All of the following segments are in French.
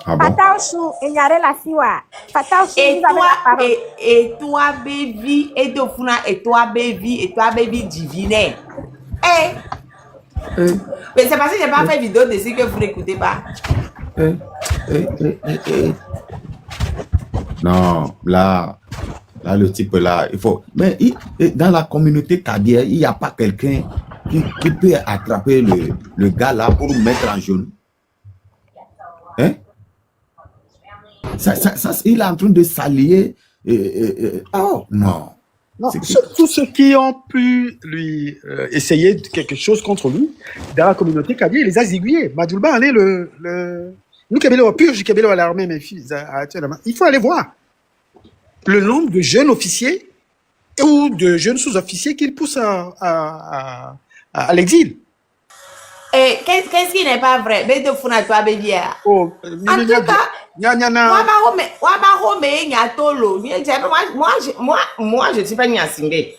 Ah bon? Fataoshu, Enyare la siwa. Fataoshu, Et vous avez toi, la parole. et toi, baby, et toi, baby divine. Eh, mais c'est parce que j'ai pas fait vidéo dessus que vous n'écoutez pas. Eh, eh. Non, là, le type là, il faut. Mais dans la communauté cadienne, il n'y a pas quelqu'un qui peut attraper le gars là pour le mettre en genou. Hein? Ça, il est en train de s'allier. Oh, non. Non, tous ceux qui ont pu lui essayer quelque chose contre lui, dans la communauté cadienne, il les a aiguillés. Madjoulba, allez, nous, Kabelo, purge Kabelo à l'armée, mes filles, il faut aller voir le nombre de jeunes officiers ou de jeunes sous-officiers qu'il pousse à l'exil. Et qu'est-ce qui n'est pas vrai? Mais de funa toi, baby. Oh, En tout cas, moi, je ne suis pas Nyasingé.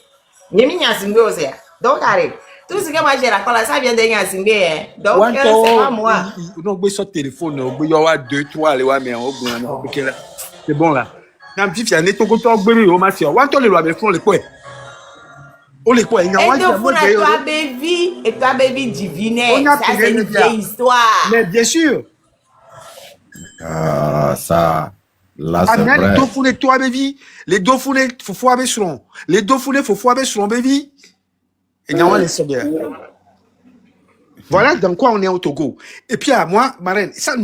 Je suis Nyasingé aussi. Donc, allez, tout ce que moi j'ai raconté, ça vient de Nyasingé. Donc, c'est pas moi. Non, vous sur téléphone, vous y avoir 2, 3, mais c'est bon là. Quand tu fais un état contre le au massi, on va te le voir, mais font le quoi? Oh, les quoi? Et toi, baby divine. Ça, c'est une vieille histoire. Mais bien sûr. Ah, ça, là, c'est vrai. Les Dauphinais, toi, baby. Les Dauphinais, faut faire avec son. Les Dauphinais, faut faire avec son, baby. Et non, les bien. Voilà dans quoi on est au Togo. Et puis, à moi, Marraine, ça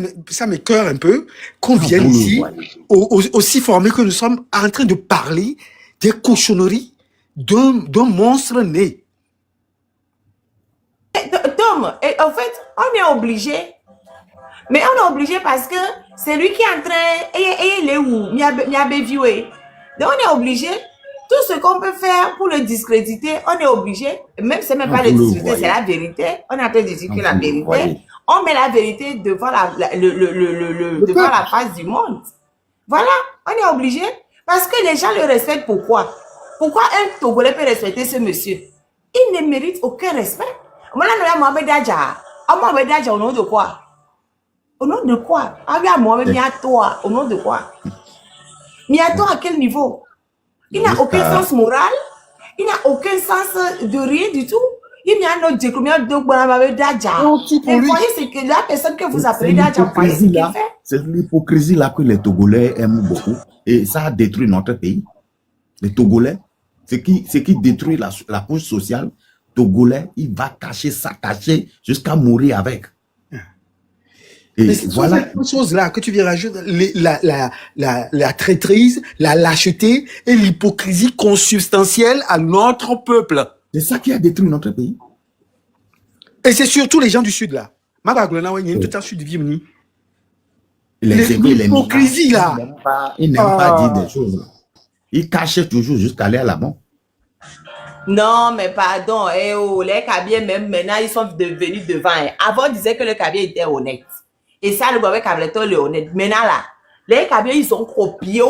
m'écoeure un peu qu'on vienne ici, aussi formés que nous sommes, en train de parler des cochonneries d'un monstre né. Tom, en fait, on est obligé. Mais on est obligé parce que c'est lui qui est en train. Et il est où? Donc on est obligé. Tout ce qu'on peut faire pour le discréditer, on est obligé. Même si ce n'est pas le discréditer, c'est la vérité. On est en train de dire que la vérité. On met la vérité devant devant la face du monde. Voilà, on est obligé. Parce que les gens le respectent. Pourquoi? Pourquoi un Togolais peut respecter ce monsieur? Il ne mérite aucun respect. Moi, là, Mohamed Dadja. Mohamed Dadja, au nom de quoi? Au nom de quoi? Mohamed Miato, au nom de quoi? Miato à quel niveau? Il n'a aucun sens moral. Il n'a aucun sens de rien du tout. Il n'y a un autre combien de Mohamed Dadja. Et vous voyez, c'est que la personne que vous appelez Dadja, vous voyez ce qu'il fait? C'est l'hypocrisie là que les Togolais aiment beaucoup. Et ça a détruit notre pays. Les Togolais, ce qui détruit la couche sociale, Togolais, il va cacher jusqu'à mourir avec. Et c'est voilà ces choses-là que tu viens rajouter, la traîtrise, la lâcheté et l'hypocrisie consubstantielle à notre peuple. C'est ça qui a détruit notre pays. Et c'est surtout les gens du Sud là. L'hypocrisie là. Ils n'aiment pas dire des choses. Ils cachent toujours jusqu'à aller à la mort. Non, mais pardon, les Kabyles, même maintenant, ils sont devenus devant. Avant, on disait que le Kabyle était honnête. Et ça, le gouvernement Kabyle est honnête. Maintenant, là, les Kabyles, ils ont copié.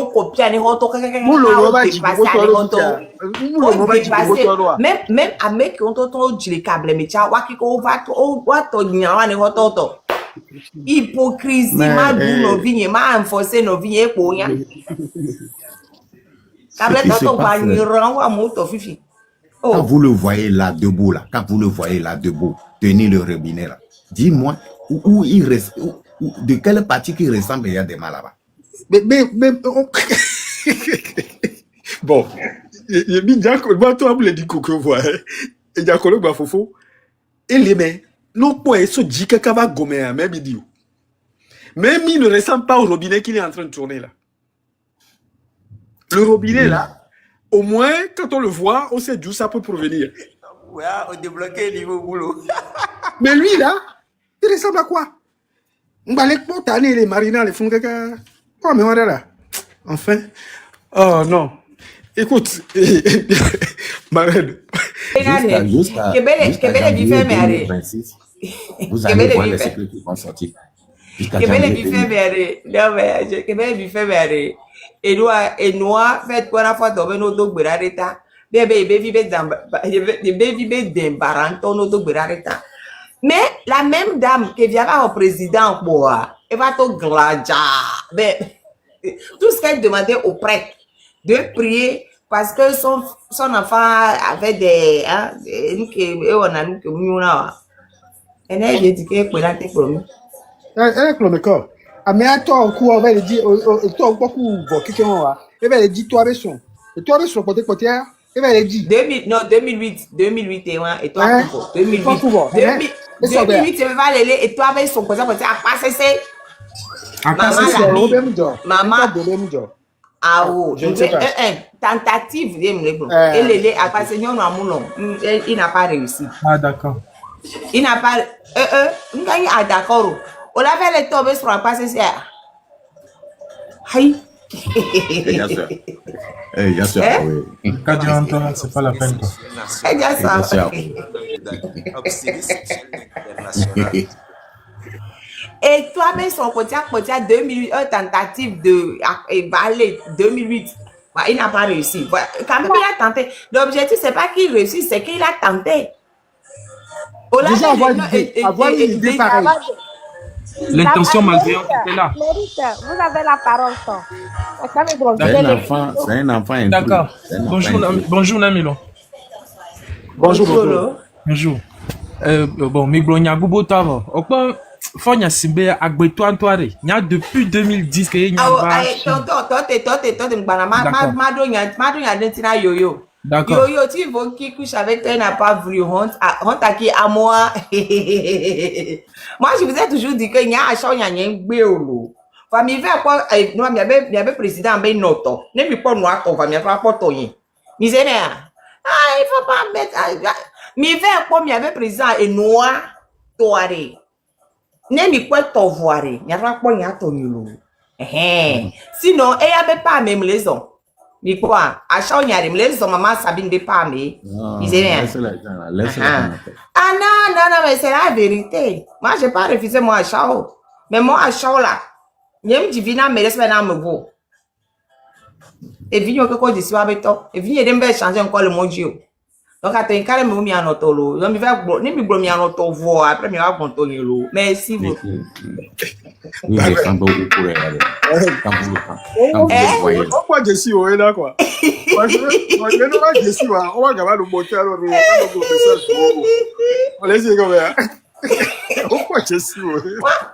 Même à mec, on t'entend les câbles, mais tu vois, hypocrisie, ma boue, nos vignes, ma enforcé nos vignes, pour rien. Quand vous le voyez là debout, tenir le robinet là, dis-moi où il reste, de quelle partie qui ressemble, il y a des mal là-bas. Mais bon, il y a mis d'un coup, toi, vous l'avez dit que vous voyez, et il y a un collègue, et les mains, non, pour être dit que va gommer, même idiot. Même il ne ressemble pas au robinet qu'il est en train de tourner là. Le robinet là, au moins, quand on le voit, on sait d'où ça peut provenir. Ouais, on débloque le niveau boulot. Mais lui là, il ressemble à quoi? On va les porter les marinades, les fonds caca. Oh, mais voilà là. Enfin. Oh non. Écoute, Marraine. Vous allez voir les secrets qui vont sortir. Et nous, fait quoi la fois de nos deux berareta. Mais la même dame qui vient au président, Elle va te glader. Mais tout ce qu'elle demandait au prêtre, de prier parce que son enfant avait des... Hein, elle a dit qu'elle peut l'être promis. Le corps. Ah, mais à toi, au coup, on va le dire, toi, beaucoup, bon, quelqu'un, elle va le dire, toi, avec son. Et toi, avec son côté, elle va le dire. 2008, et toi, Hein? 2008. 2008, elle va aller, et toi, avec son côté, à passer, c'est... Maman, ah oh, je ne sais pas. Tentative, elle a passé, il n'a pas réussi. Ah, d'accord. Il n'a pas... ah, d'accord. On avait les tombés sur la passe, c'est... Aïe. Bien sûr, oui. Quand tu entends, c'est pas la peine, quoi. C'est bien ça. Et toi, mais son côté 2008, tentative de balai 2008, il n'a pas réussi. Quand même, il a tenté. L'objectif, c'est pas qu'il réussisse, c'est qu'il a tenté. Déjà, avoir une idée pareille. L'intention malveillante était là. Mérite, vous avez la parole. C'est un enfant intrus. D'accord. Bonjour, Namilo. Bonjour. Bonjour. Bon, Miglonia Bubo Tavo. Okpa, Fonya Simbe, Agbeto Antoire. Il y a depuis 2010 que il y a Yo-yo. D'accord. Yo-yo, tu veux qui couche avec toi, n'a pas voulu honte à qui à moi. Moi, je vous ai toujours dit qu'il y a un champ, il y a un béolo. Famille fait quoi? Non, il y avait président, mais non, ne me pas noir, qu'on va me faire pas toyer. Misère. Ah, il faut pas mettre. Mais fait quoi? Il y avait président et noir, toiré. Ne me pas t'envoyer. Il y a pas quoi, il y a ton yolo. Sinon, il y avait pas même les hommes. Mais quoi? À chaque fois, les hommes, maman Sabine de pas mais. Laisse-la. Ah non, mais c'est la vérité. Moi, je n'ai pas refusé moi à chaud. Mais moi à chaud là, il y a un divin mais laisse-moi dans me beau. Et viens que quoi je suis avec toi. Et viens de changer encore le mot Dieu. Donc à te carrément mis en auto. Donc il va mis en auto voix après il va contourner l'eau. Merci beaucoup. Oui, quand vous pourrez aller. Pourquoi je suis au là quoi? Moi je ne vois pas je suis là. On va garder le moteur alors on laisse comme ça. Pourquoi je suis au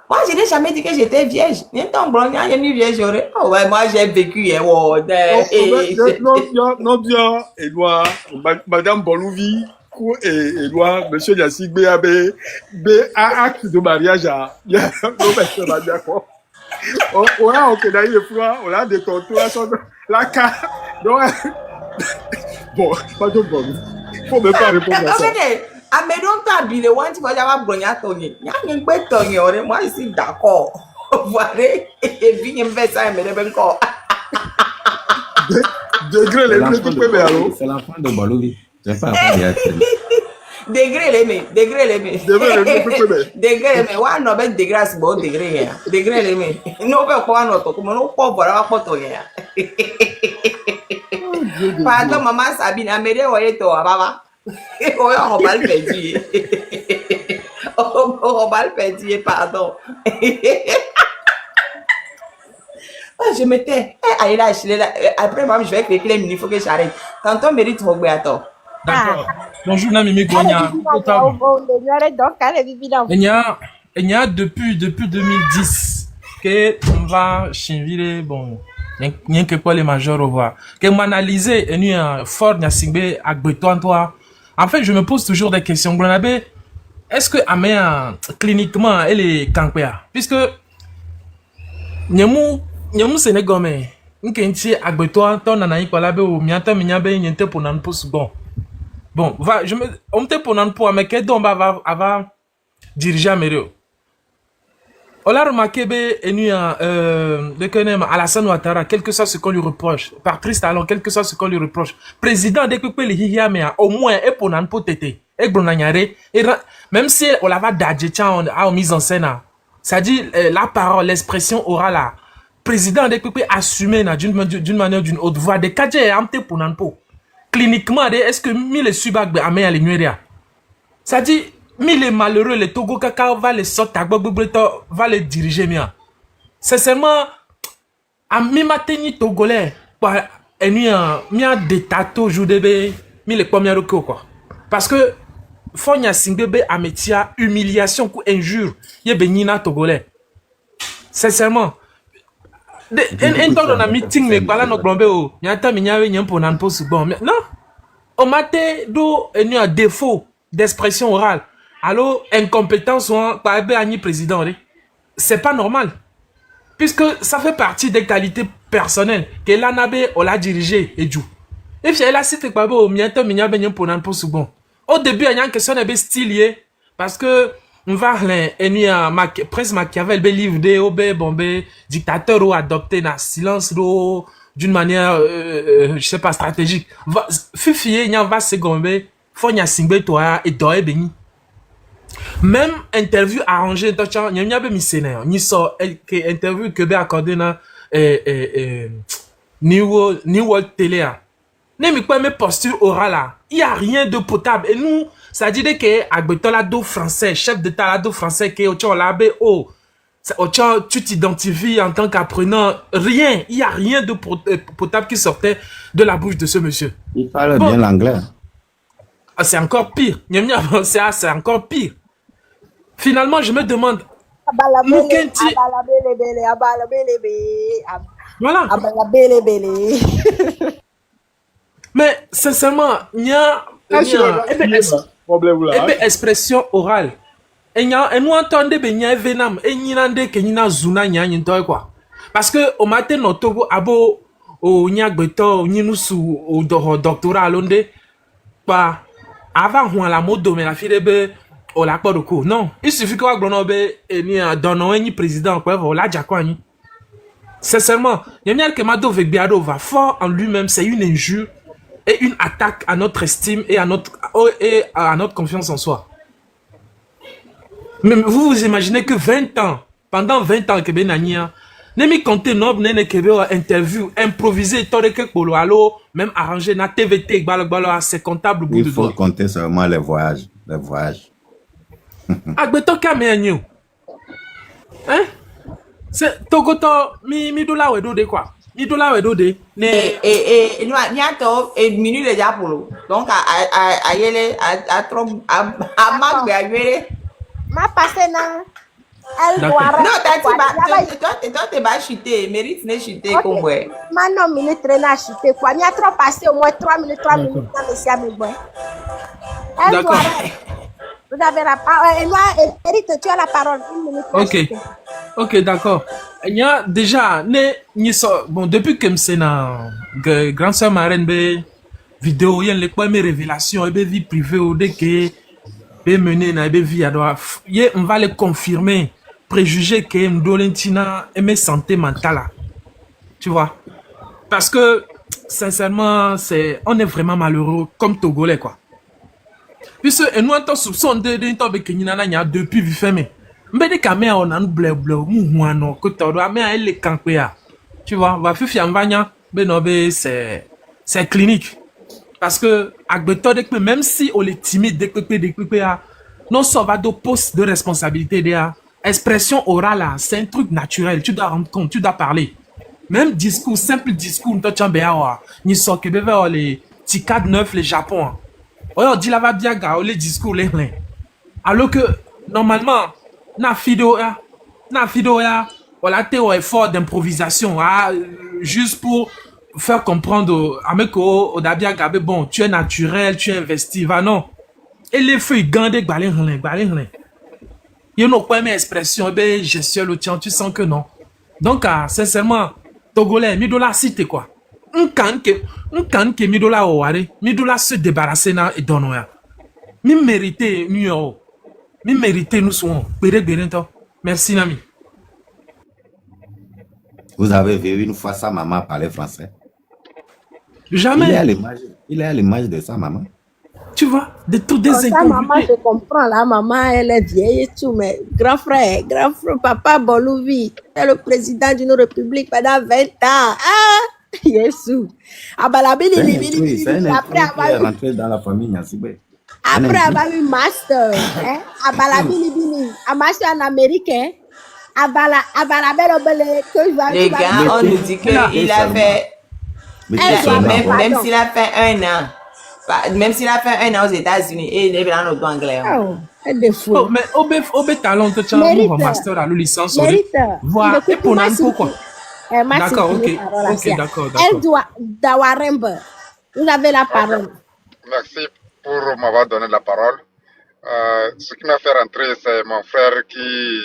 moi je n'ai jamais dit que j'étais vierge. Ni ton blanc, il y a une vierge. Oh ouais, moi j'ai vécu non bien Edouard, Madame Bolouvi Edouard, Monsieur Yassik BAB acte de mariage à d'accord. On a enquêté le froid, on a des contours, la carte. Bon, pas de bon. Faut même pas répondre à ça. Ah, mais donc, tu as bien le one, tu vas avoir brogna Tony. Il y a un peu de Tony, moi, je suis d'accord. Voilà, et viens me faire ça, mais ne même pas. Degré les plus qui peuvent aller. C'est l'enfant de Balovi. C'est pas l'enfant de Degré les mets. Ouais, non, mais degré, c'est bon, degré. Degré les mets. Non, mais quoi, non, comme on peut voir, pas Tony. Pardon, maman Sabine, Amélie, voyez toi, papa. On va le pédir. On va le pédir, pardon. Je m'étais. Allez là, après, moi, je vais écrire les minutes, il faut que j'arrête. Tantôt, mérite, faut que attends. D'accord. Bonjour, Nami Miglonia. Il y a depuis 2010 que on va chinviller, bon. Rien que pour les majors au revoir. Que m'analyser et nous fort n'a signé à Breton toi. En fait, je me pose toujours des questions. Est-ce que Améa cliniquement elle est campéa? Puisque nyamou Sénégalais, n'kentie à Breton ton nanaï kwa labe ou mianta minyabe nyente pour nan pousse bon. Bon, on me te pour nan pour mais que donc va diriger Amério. On a remarqué Alassane Ouattara, quel que soit ce qu'on lui reproche, par triste talent, quel que soit ce qu'on lui reproche, président dès que le hiya mais au moins et pour n'en potéter et bronanyare et même si on l'a pas d'adjetchan à mise en scène, ça dit la parole, l'expression aura la président dès que assumer d'une manière ou d'une autre voix de kadje amte pour n'en po cliniquement est-ce que mille subag amé à l'ignoria ça dit mais les malheureux, les Togo Kaka va les sortir, va les diriger bien. sincèrement, à mi mateni togolais, mi a des tato joudebe, mi le premiers quoi. Parce que, Fonya Singbebe a métia humiliation ou injure, yé benina togolais. Sincèrement. Un temps dans un meeting, mais pas là, non, blombe, il y a un temps, il y a un peu de pause. Bon, non. On m'a dit, d'où il y a un défaut d'expression orale. Alors, incompétence, par un président. C'est pas normal. Puisque ça fait partie des qualités personnelles que l'anabe, on l'a dirigé et du. Et puis, là, c'était pas beau, il y a un temps, il y a un peu de pause. Bon. Au début, il y a une question de style, parce que on va prince Machiavel be livre de obe bombe dictateur ou adopté na silence d'une manière je sais pas stratégique. Fifier nya va se gombe faut nya singbe toi et doye beni. Même interview arrangée dans chan nya be misene ni so interview que be accordé na New World Télé. N'aime quoi mes postures orales. Il y a rien de potable et nous ça dit que Agbetola do français, chef d'état la do français que au labe oh tu t'identifies en tant qu'apprenant, rien, il y a rien de potable qui sortait de la bouche de ce monsieur. Il parle bien l'anglais. C'est encore pire. C'est encore pire. Finalement, je me demande voilà. Mais sincèrement, il y a expression orale. Et nous entendons bien venam et nous n'entendons que nous zuna n'y'a quoi. Parce que au matin notre Togo abo au nyagbeto nous sous au doctorat londe pas avant on la mode mais la fille be au la pas de cours. Non, il suffit que glonobe et ni donner un président quoi voilà jakwani. Sincèrement, il y a que Mado Vegbiado va fort en lui-même, c'est une injure et une attaque à notre estime et à notre confiance en soi. Mais vous imaginez que 20 ans, pendant 20 ans que Benania, Nemi compté nob nene kebe interview improvisé toreke polo allo même arrangé na TVT balo à ses comptables bout de Il faut compter seulement les voyages, Agbeto kamenyo. Hein? C'est Togoto mi dola wedo de quoi? Mi dola wedo de ne nous niato et minute déjà pour nous. Donc à yele à trop à manque à yele. Ma passé na. Elle D'accord. doit Non, toi, tu vas chuter. Mérite de chuter comme moi. Maintenant, minute na chuter quoi. Il y a trop passé au moins 3 minutes dans le siam boy. Elle D'accord. doit. Vous avez la parole. Et moi, Mérite, tu as la parole. 1 minute. Ok. Ok, d'accord. Il y a déjà bon depuis que c'est na grande sœur marraine be vidéo il y a les premières révélations et be vie privée au dès que be mener na be vie à droit. On va les confirmer. Préjugés que Mdolentina et mes santé mentale. Tu vois? Parce que, sincèrement, on est vraiment malheureux comme Togolais, quoi. Puisque, nous, en tant soupçon de temps avec Kenyana, il y a depuis vu fermé. Mais des caméras, on a un bleu, mouano, que tu dois mettre les campéas. Tu vois? Va faire fiambanya, c'est clinique. Parce que, même si on est timide, non, ça va de poste de responsabilité derrière. Expression orale, c'est un truc naturel. Tu dois rendre compte, tu dois parler. Même discours, simple discours, ni so que vers les ticades neufs, les Japon. On dit la va bien les discours, les rien. Alors que, normalement, na vidéo, on a un effort d'improvisation, juste pour faire comprendre à mes co, bon, tu es naturel, tu es investi, va non. Et les feuilles gandées, rien. Il y a une première expression, gestion le tien, tu sens que non. Donc, sincèrement, Togolais, Midola cité quoi. Un can que Midola ouare, Midola se débarrasser na et donner. Mi mérité nous, mi mérité nous sommes. Merci Nami. Vous avez vu une fois sa maman parler français? Jamais. Il est à l'image de sa maman. Tu vois, de tout des incongruités. Maman, je comprends, la maman, elle est vieille et tout, mais grand frère, papa Bolouvi, c'est le président d'une république pendant 20 ans. Ah, Yesu. Après avoir rentré dans la famille Nyansibé. Après avoir eu master, un master en Amérique, Abala belle belle que je vais Les gars, on nous dit qu'il a fait, Mettez doit seulement, mettre bon. même pardon. s'il a fait 1 an, même s'il a fait 1 an aux États-Unis, et il est dans le droit anglais. Oh, elle est Oh, fou. mais obe talent te tient Mérite. mon master à la licence. Mérite. Voilà, et pour n'en pourquoi. D'accord, ok. Ok, d'accord, Elle d'accord. doit Dawarembe. Vous avez la parole. Merci pour m'avoir donné la parole. Ce qui m'a fait rentrer, c'est mon frère qui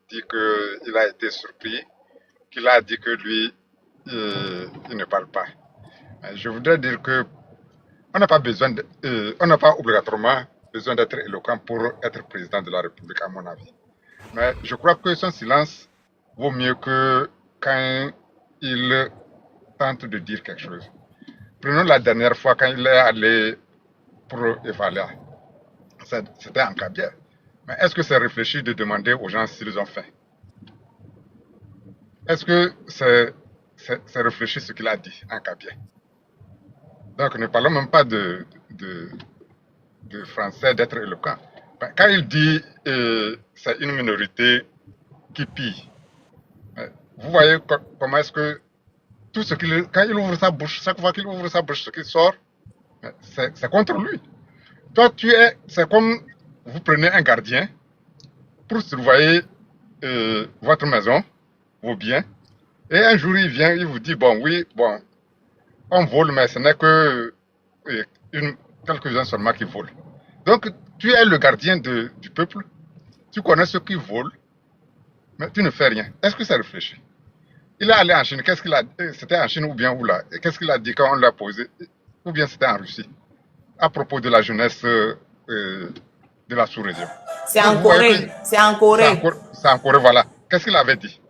dit qu'il a été surpris, qu'il a dit que lui, il ne parle pas. Je voudrais dire que on n'a pas besoin, on n'a pas obligatoirement besoin d'être éloquent pour être président de la République, à mon avis. Mais je crois que son silence vaut mieux que quand il tente de dire quelque chose. Prenons la dernière fois quand il est allé pour Evalia. C'était en Cabière. Mais est-ce que c'est réfléchi de demander aux gens s'ils ont faim? Est-ce que c'est réfléchi ce qu'il a dit en Cabière? Donc ne parlons même pas de français, d'être éloquent. Ben, quand il dit c'est une minorité qui pille, vous voyez comment est-ce que tout ce quand il ouvre sa bouche, chaque fois qu'il ouvre sa bouche, ce qui sort, c'est contre lui. Toi, c'est comme vous prenez un gardien pour surveiller votre maison, vos biens, et un jour il vient, il vous dit, bon, oui, bon, on vole, mais ce n'est que quelques-uns seulement qui volent. Donc, tu es le gardien du peuple, tu connais ceux qui volent, mais tu ne fais rien. Est-ce que c'est réfléchi? Il est allé en Chine, qu'est-ce qu'il a dit? C'était en Chine ou bien où là? Qu'est-ce qu'il a dit quand on l'a posé? Ou bien c'était en Russie? À propos de la jeunesse de la sous-région. C'est en Corée. C'est en Corée. C'est en Corée, voilà. Qu'est-ce qu'il avait dit?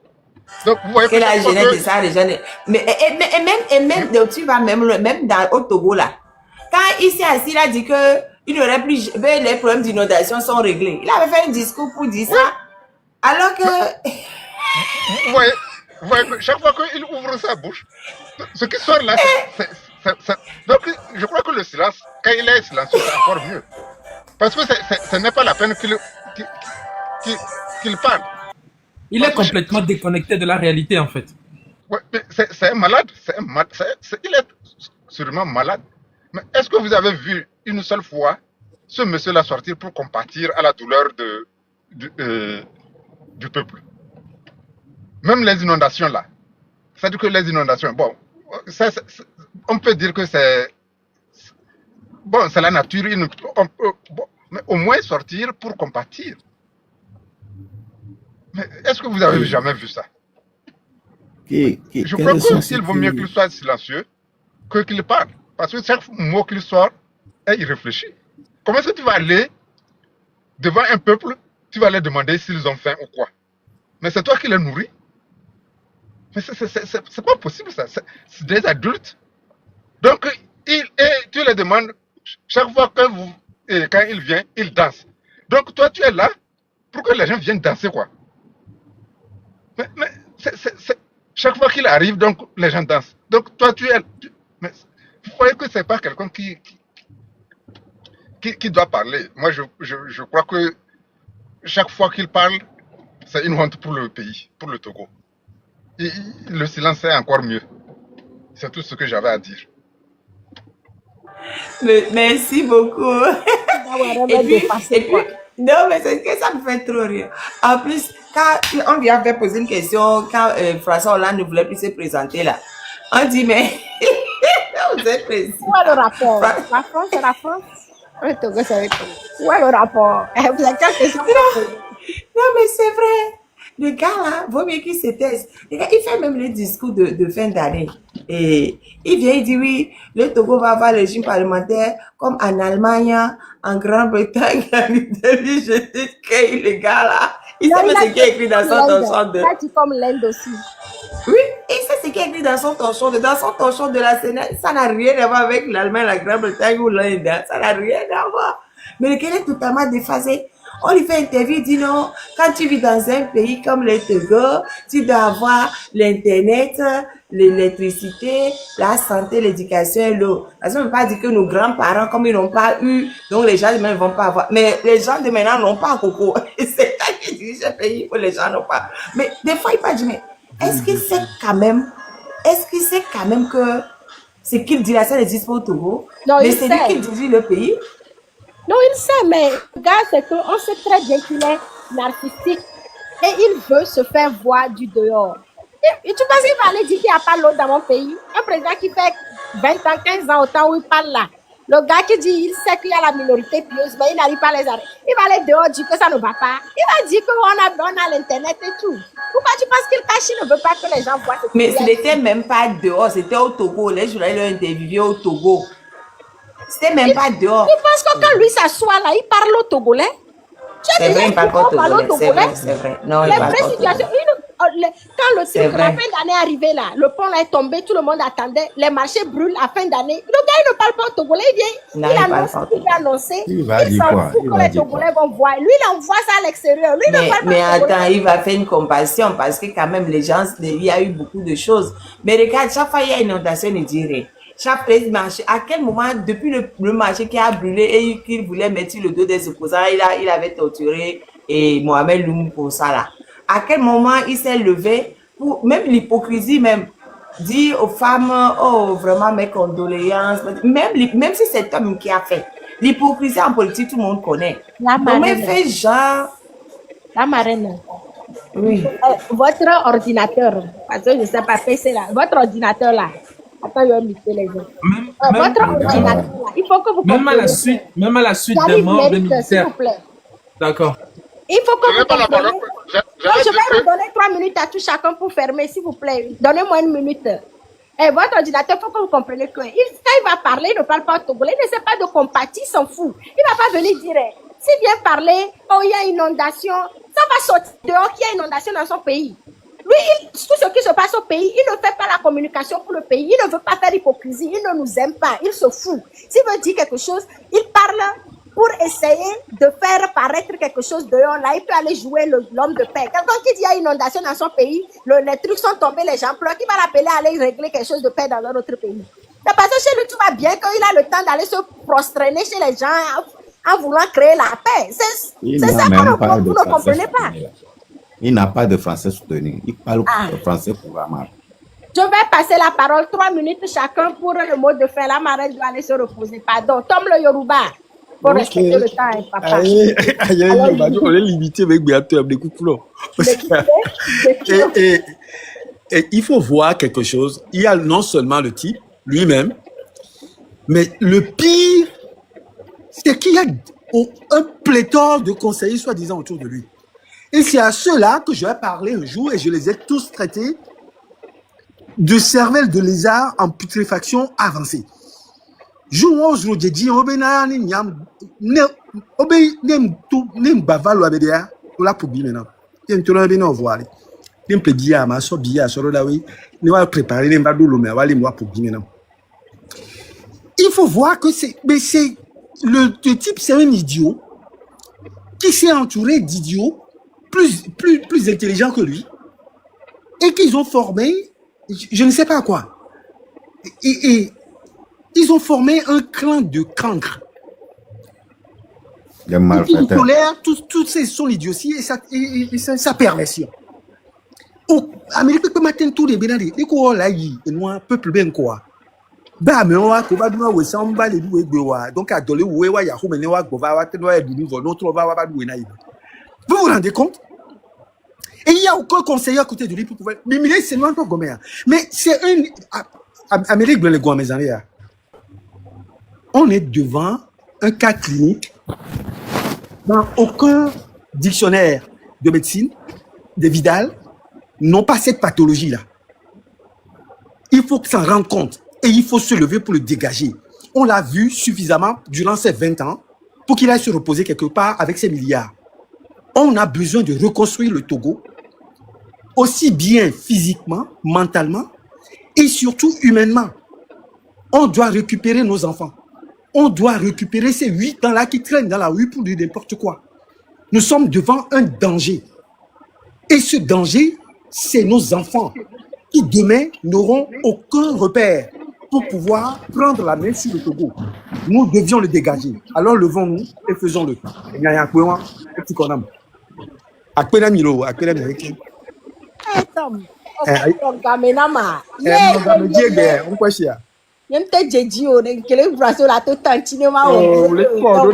Donc, vous voyez que la jeunesse de ça, les jeunes. Mais même, tu vas même au Togo là. Quand il s'est assis, il a dit que il n'aurait plus, les problèmes d'inondation sont réglés. Il avait fait un discours pour dire ça. Alors que. Vous voyez que chaque fois qu'il ouvre sa bouche, ce qui sort là, donc je crois que le silence, quand il est silencieux, c'est encore mieux. Parce que ce n'est pas la peine qu'il parle. Il est complètement déconnecté de la réalité, en fait. Ouais, c'est un malade. Il est sûrement malade. Mais est-ce que vous avez vu une seule fois ce monsieur-là sortir pour compatir à la douleur du peuple? Même les inondations là. C'est-à-dire que les inondations, bon, on peut dire que c'est la nature, mais au moins sortir pour compatir. Mais est-ce que vous avez jamais vu ça? Je crois qu'il vaut mieux qu'il soit silencieux que qu'il parle. Parce que chaque mot qu'il sort est irréfléchi. Comment est-ce que tu vas aller devant un peuple, tu vas leur demander s'ils ont faim ou quoi? Mais c'est toi qui les nourris. Mais c'est pas possible ça. C'est des adultes. Donc, tu les demandes, chaque fois que quand il vient, il danse. Donc, toi, tu es là pour que les gens viennent danser, quoi. Mais chaque fois qu'il arrive, donc, les gens dansent. Donc, toi, mais vous voyez que c'est pas quelqu'un qui doit parler. Moi, je crois que chaque fois qu'il parle, c'est une honte pour le pays, pour le Togo. Et le silence est encore mieux. C'est tout ce que j'avais à dire. Merci beaucoup. et puis, non, mais c'est que ça me fait trop rire. En plus, quand on lui avait posé une question, quand François Hollande ne voulait plus se présenter là, on dit, mais vous êtes président. Où est le rapport? La France, c'est la France. Le Togo, c'est le Togo. Où est le rapport? Vous avez quelle question? Non, mais c'est vrai. Le gars là, vaut mieux qu'il se taise. Le gars, il fait même le discours de fin d'année. Et il vient, il dit oui, le Togo va avoir le régime parlementaire comme en Allemagne, en Grande-Bretagne, en Italie. Je dis que le gars là, il sait ce qui est écrit dans son torchon de. Il a dit comme l'Inde aussi. Oui, il sait ce qui est écrit dans son torchon de. Dans son torchon de la Sénat, ça n'a rien à voir avec l'Allemagne, la Grande-Bretagne ou l'Inde. Ça n'a rien à voir. Mais lequel est totalement déphasé. On lui fait interview, il dit non, quand tu vis dans un pays comme le Togo, tu dois avoir l'Internet, l'électricité, la santé, l'éducation et l'eau. Parce qu'on ne peut pas dire que nos grands-parents, comme ils n'ont pas eu, donc les gens de maintenant ne vont pas avoir. Mais les gens de maintenant n'ont pas coco. C'est ça Il dirige ce pays où les gens n'ont pas. Mais des fois, il va dire, mais est-ce qu'il sait quand même que ce qu'il dit là, ça n'existe pas au Togo? Non, Mais il c'est lui sait. qui dirige le pays. Non, il sait, mais le gars, c'est qu'on sait très bien qu'il est narcissique et il veut se faire voir du dehors. Et tu penses qu'il va aller dire qu'il n'y a pas l'eau dans mon pays? Un président qui fait 20 ans, 15 ans au temps où il parle là. Le gars qui dit il sait qu'il y a la minorité pieuse, mais il n'arrive pas à les arrêter. Il va aller dehors dire que ça ne va pas. Il va dire qu'on a l'internet et tout. Pourquoi tu penses qu'il cache? Il ne veut pas que les gens voient ce Mais qu'il ce y a. n'était même pas dehors, c'était au Togo. Les journalistes l'ont interviewé au Togo. C'était même pas dehors. Tu penses que quand lui s'assoit là, il parle au Togolais? Tu as C'est déjà vrai, il parle pas au parler au Togolais. C'est vrai, c'est vrai. Non, il Les parle vraies pas au situations. Togolais. Quand le C'est truc, la fin vrai. d'année est arrivé là, le pont là est tombé, tout le monde attendait, les marchés brûlent à fin d'année. Le gars, il ne parle pas au Togolais, il vient, Non, il il parle annonce pas au ce qu'il veut annoncer. Il va dire s'en quoi? fout Il que va les dire Togolais vont voir. Lui, il envoie ça à l'extérieur. Lui, il ne parle Mais pas au attends, Togolais. il va faire une compassion parce que quand même, les gens, il y a eu beaucoup de choses. Mais regarde, chaque fois il y a une inondation, il dirait. Chaque marché, à quel moment, depuis le marché qui a brûlé et qu'il voulait mettre sur le dos des opposants, il avait torturé et Mohamed Loum pour ça là. À quel moment il s'est levé pour, même l'hypocrisie même, dire aux femmes, oh, vraiment mes condoléances, même si c'est homme qui a fait. L'hypocrisie en politique, tout le monde connaît. La Donc, mais marraine. fait genre, La marraine. oui. Votre ordinateur, parce que je ne sais pas, PC là, votre ordinateur là. Attends, je vais muter les gens. Votre ordinateur là, il faut que vous Même à la compreniez. suite des J'arrive, morts des mérite, s'il militaires. vous plaît. D'accord. Il faut que Je vous n'ai pas la parole. compreniez. Je Non, vais je dire vais vous que donner 3 minutes à tout chacun pour fermer, s'il vous plaît. Donnez-moi une minute. Et votre ordinateur, il faut que vous compreniez que quand il va parler, il ne parle pas au Togolais, il ne sait pas de compatir, il s'en fout. Il ne va pas venir dire, s'il vient parler, oh, il y a inondation, ça va sortir dehors qu'il y a inondation dans son pays. Lui, tout ce qui se passe au pays, il ne fait pas la communication pour le pays, il ne veut pas faire hypocrisie, il ne nous aime pas, il se fout. S'il veut dire quelque chose, il parle pour essayer de faire paraître quelque chose dehors. Là, il peut aller jouer l'homme de paix. Quelqu'un qui dit qu'il y a inondation dans son pays, les trucs sont tombés, les gens pleurent, qui va l'appeler à aller régler quelque chose de paix dans un autre pays. C'est parce que chez lui, tout va bien, qu'il a le temps d'aller se prosterner chez les gens en voulant créer la paix. Il C'est n'a ça même que pas vous de ne français comprenez pas. soutenu. Il n'a pas de français soutenu. Il parle Ah. français couramment. Je vais passer la parole 3 minutes chacun pour le mot de fin. La marraine doit aller se reposer. Pardon. Tom le Yoruba. Pour respecter le temps, hein, papa. Aïe, aïe, Alors, aïe, bah, on est limité avec Béatrice des coups Et il faut voir quelque chose. Il y a non seulement le type lui-même, mais le pire, c'est qu'il y a un pléthore de conseillers soi-disant autour de lui. Et c'est à ceux-là que je vais parler un jour et je les ai tous traités de cervelle de lézard en putréfaction avancée. Jouons au dit obéna ni nyam ne obé nem bavalo abedea la pour bien maintenant. Il me tourne bien au voir. Il me dit à ma so bien sur là oui, ne va préparer nem bado lo mais va aller moi pour bien maintenant. Il faut voir que c'est le type c'est un idiot qui s'est entouré d'idiots plus intelligents que lui et qu'ils ont formé je ne sais pas quoi. Et ils ont formé un clan de cancres. Les Ils malfaiteurs. tolèrent toute son idiotie et sa perversion. Au Amérique peut matin tout les bénadés. Les quoi là y et nous peuple bien quoi. Bah mais on va ko ba duma we samba le duwe gbewa. Donc à dolé we wa ya ho me ne wa gova wa te no e du niveau notre va ba duwe na yi. Vous vous rendez compte? Et il y a aucun conseiller à côté de lui pour pouvoir. Mais c'est loin de Gomer. Mais c'est un Amérique bleu les gars mes amis. On est devant un cas clinique dans aucun dictionnaire de médecine, de Vidal, n'ont pas cette pathologie-là. Il faut s'en rendre compte et il faut se lever pour le dégager. On l'a vu suffisamment durant ces 20 ans pour qu'il aille se reposer quelque part avec ses milliards. On a besoin de reconstruire le Togo, aussi bien physiquement, mentalement et surtout humainement. On doit récupérer nos enfants. On doit récupérer ces 8 ans-là qui traînent dans la rue pour dire n'importe quoi. Nous sommes devant un danger. Et ce danger, c'est nos enfants qui demain n'auront aucun repère pour pouvoir prendre la main sur le Togo. Nous devions le dégager. Alors levons-nous et faisons-le. Akpena Milo, Akpena Milo. Eh, Tom. Eh, Tom Gamenama. Mangame Diege, on quoi chia? Yem te jeji o de kele braso la to tantine ma Oh, les pots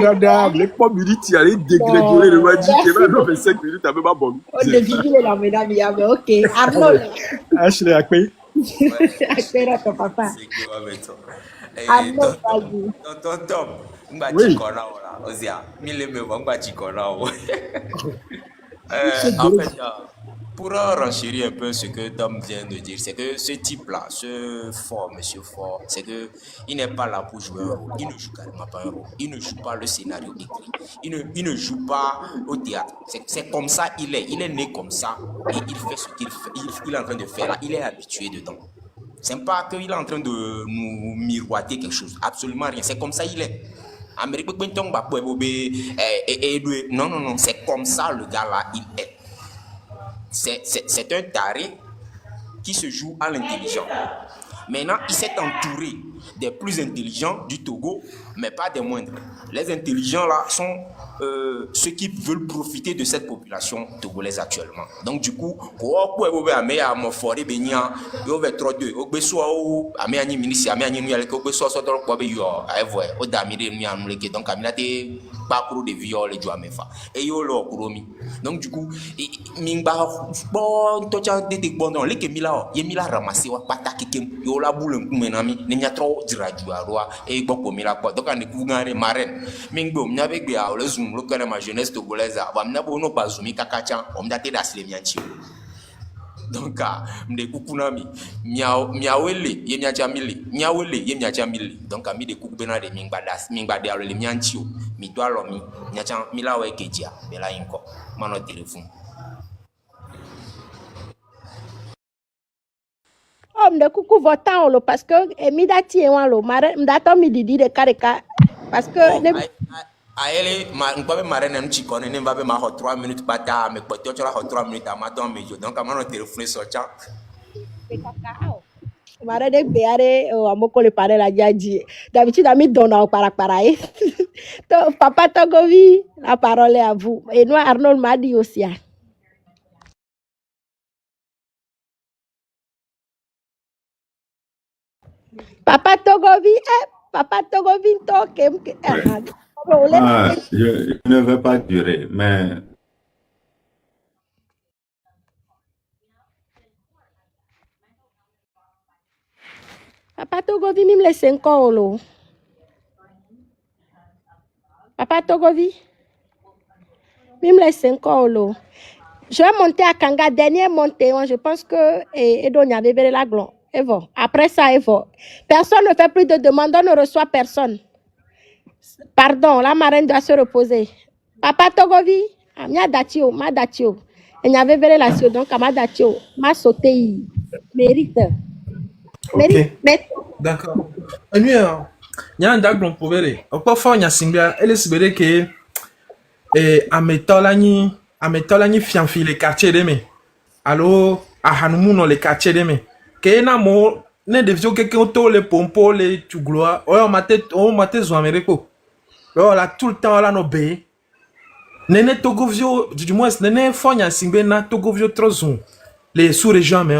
les pots militi, allez dégrégoler le Wadi, qui va dans 25 minutes, avec ma bonne. On devine la mesdames, mais ok. Arnold. Ashley Akpe. Akpena ton papa. C'est qui va mettre ça? Arnold, vas-y. Tonton Tom, on va Oui. dire qu'on a là. Osia, mille me on va dire qu'on a. En fait, pour renchérir un peu ce que Tom vient de dire, c'est que ce type-là, ce Fort, Monsieur Fort, c'est que il n'est pas là pour jouer un rôle. Il ne joue carrément pas un rôle. Il ne joue pas le scénario écrit. Il ne joue pas au théâtre. C'est comme ça il est. Il est né comme ça et il fait ce qu'il fait. Il est en train de faire là. Il est habitué dedans. C'est pas qu'il est en train de nous miroiter quelque chose. Absolument rien. C'est comme ça il est. Non, non, non. C'est comme ça le gars là, il est. C'est un taré qui se joue à l'intelligent. Maintenant, il s'est entouré des plus intelligents du Togo, mais pas des moindres. Les intelligents là sont ceux qui veulent profiter de cette population togolaise actuellement. Donc du coup, donc du coup, mingba bon tocha dete bondo leke mila ye mila ramasser wa pataki kem yo la boule menami ne nya tro diraju arwa e gboko mila kwa donc ane kungare marraine mingbo mnyabe gbe a le zoom lo kana ma jeunesse togolaise ba mnabo no bazumi kakacha omdate dasile mianchi donc mde kukunami miawele ye miacha mili miawele ye miacha mili donc ami de kuku bena de mingba de ale mianchi mi doa lo mi miacha mila wa kejia bela inko mano téléphone. Oh, mde kuku votant lo parce que mi dati e wan lo mare mdato mi didi de kareka parce que Aele mbabe marraine mchi kone ne mbabe ma 3 minutes bata me poto chola 3 minutes amato mejo donc amano téléphone socha. Mare de beare amoko le pare la jaji. D'habitude ami donna au para. Papa Togovi, la parole est à vous. Et nous Arnold m'a dit aussi. Papa Togovi, toke. Je ne veux pas durer, mais Papa Togovi, mime les 5 ans. Papa Togovi, mime les 5 ans. Je vais monter à Kanga, dernière montée, je pense que Edonia avait la glon. Après ça, personne ne fait plus de demandes, on ne reçoit personne. Pardon, la marraine doit se reposer. Papa Togovi, ma datio. Il y avait la donc ma datio, ma sauté, mérite. Ok. D'accord. Et nous, il y a un dag l'on pouvait aller. Encore fort, il y a Singa, elle est sibérée que à Metolani fianfi les quartiers de me. Alors, à Hanoumoun, les quartiers de me. Que na mo ne devio que on les pompos les tugloa on mate zoamereko là tout le temps là no be nene togovio du moins nene fonya simbena togovio trozon les sous-régions mais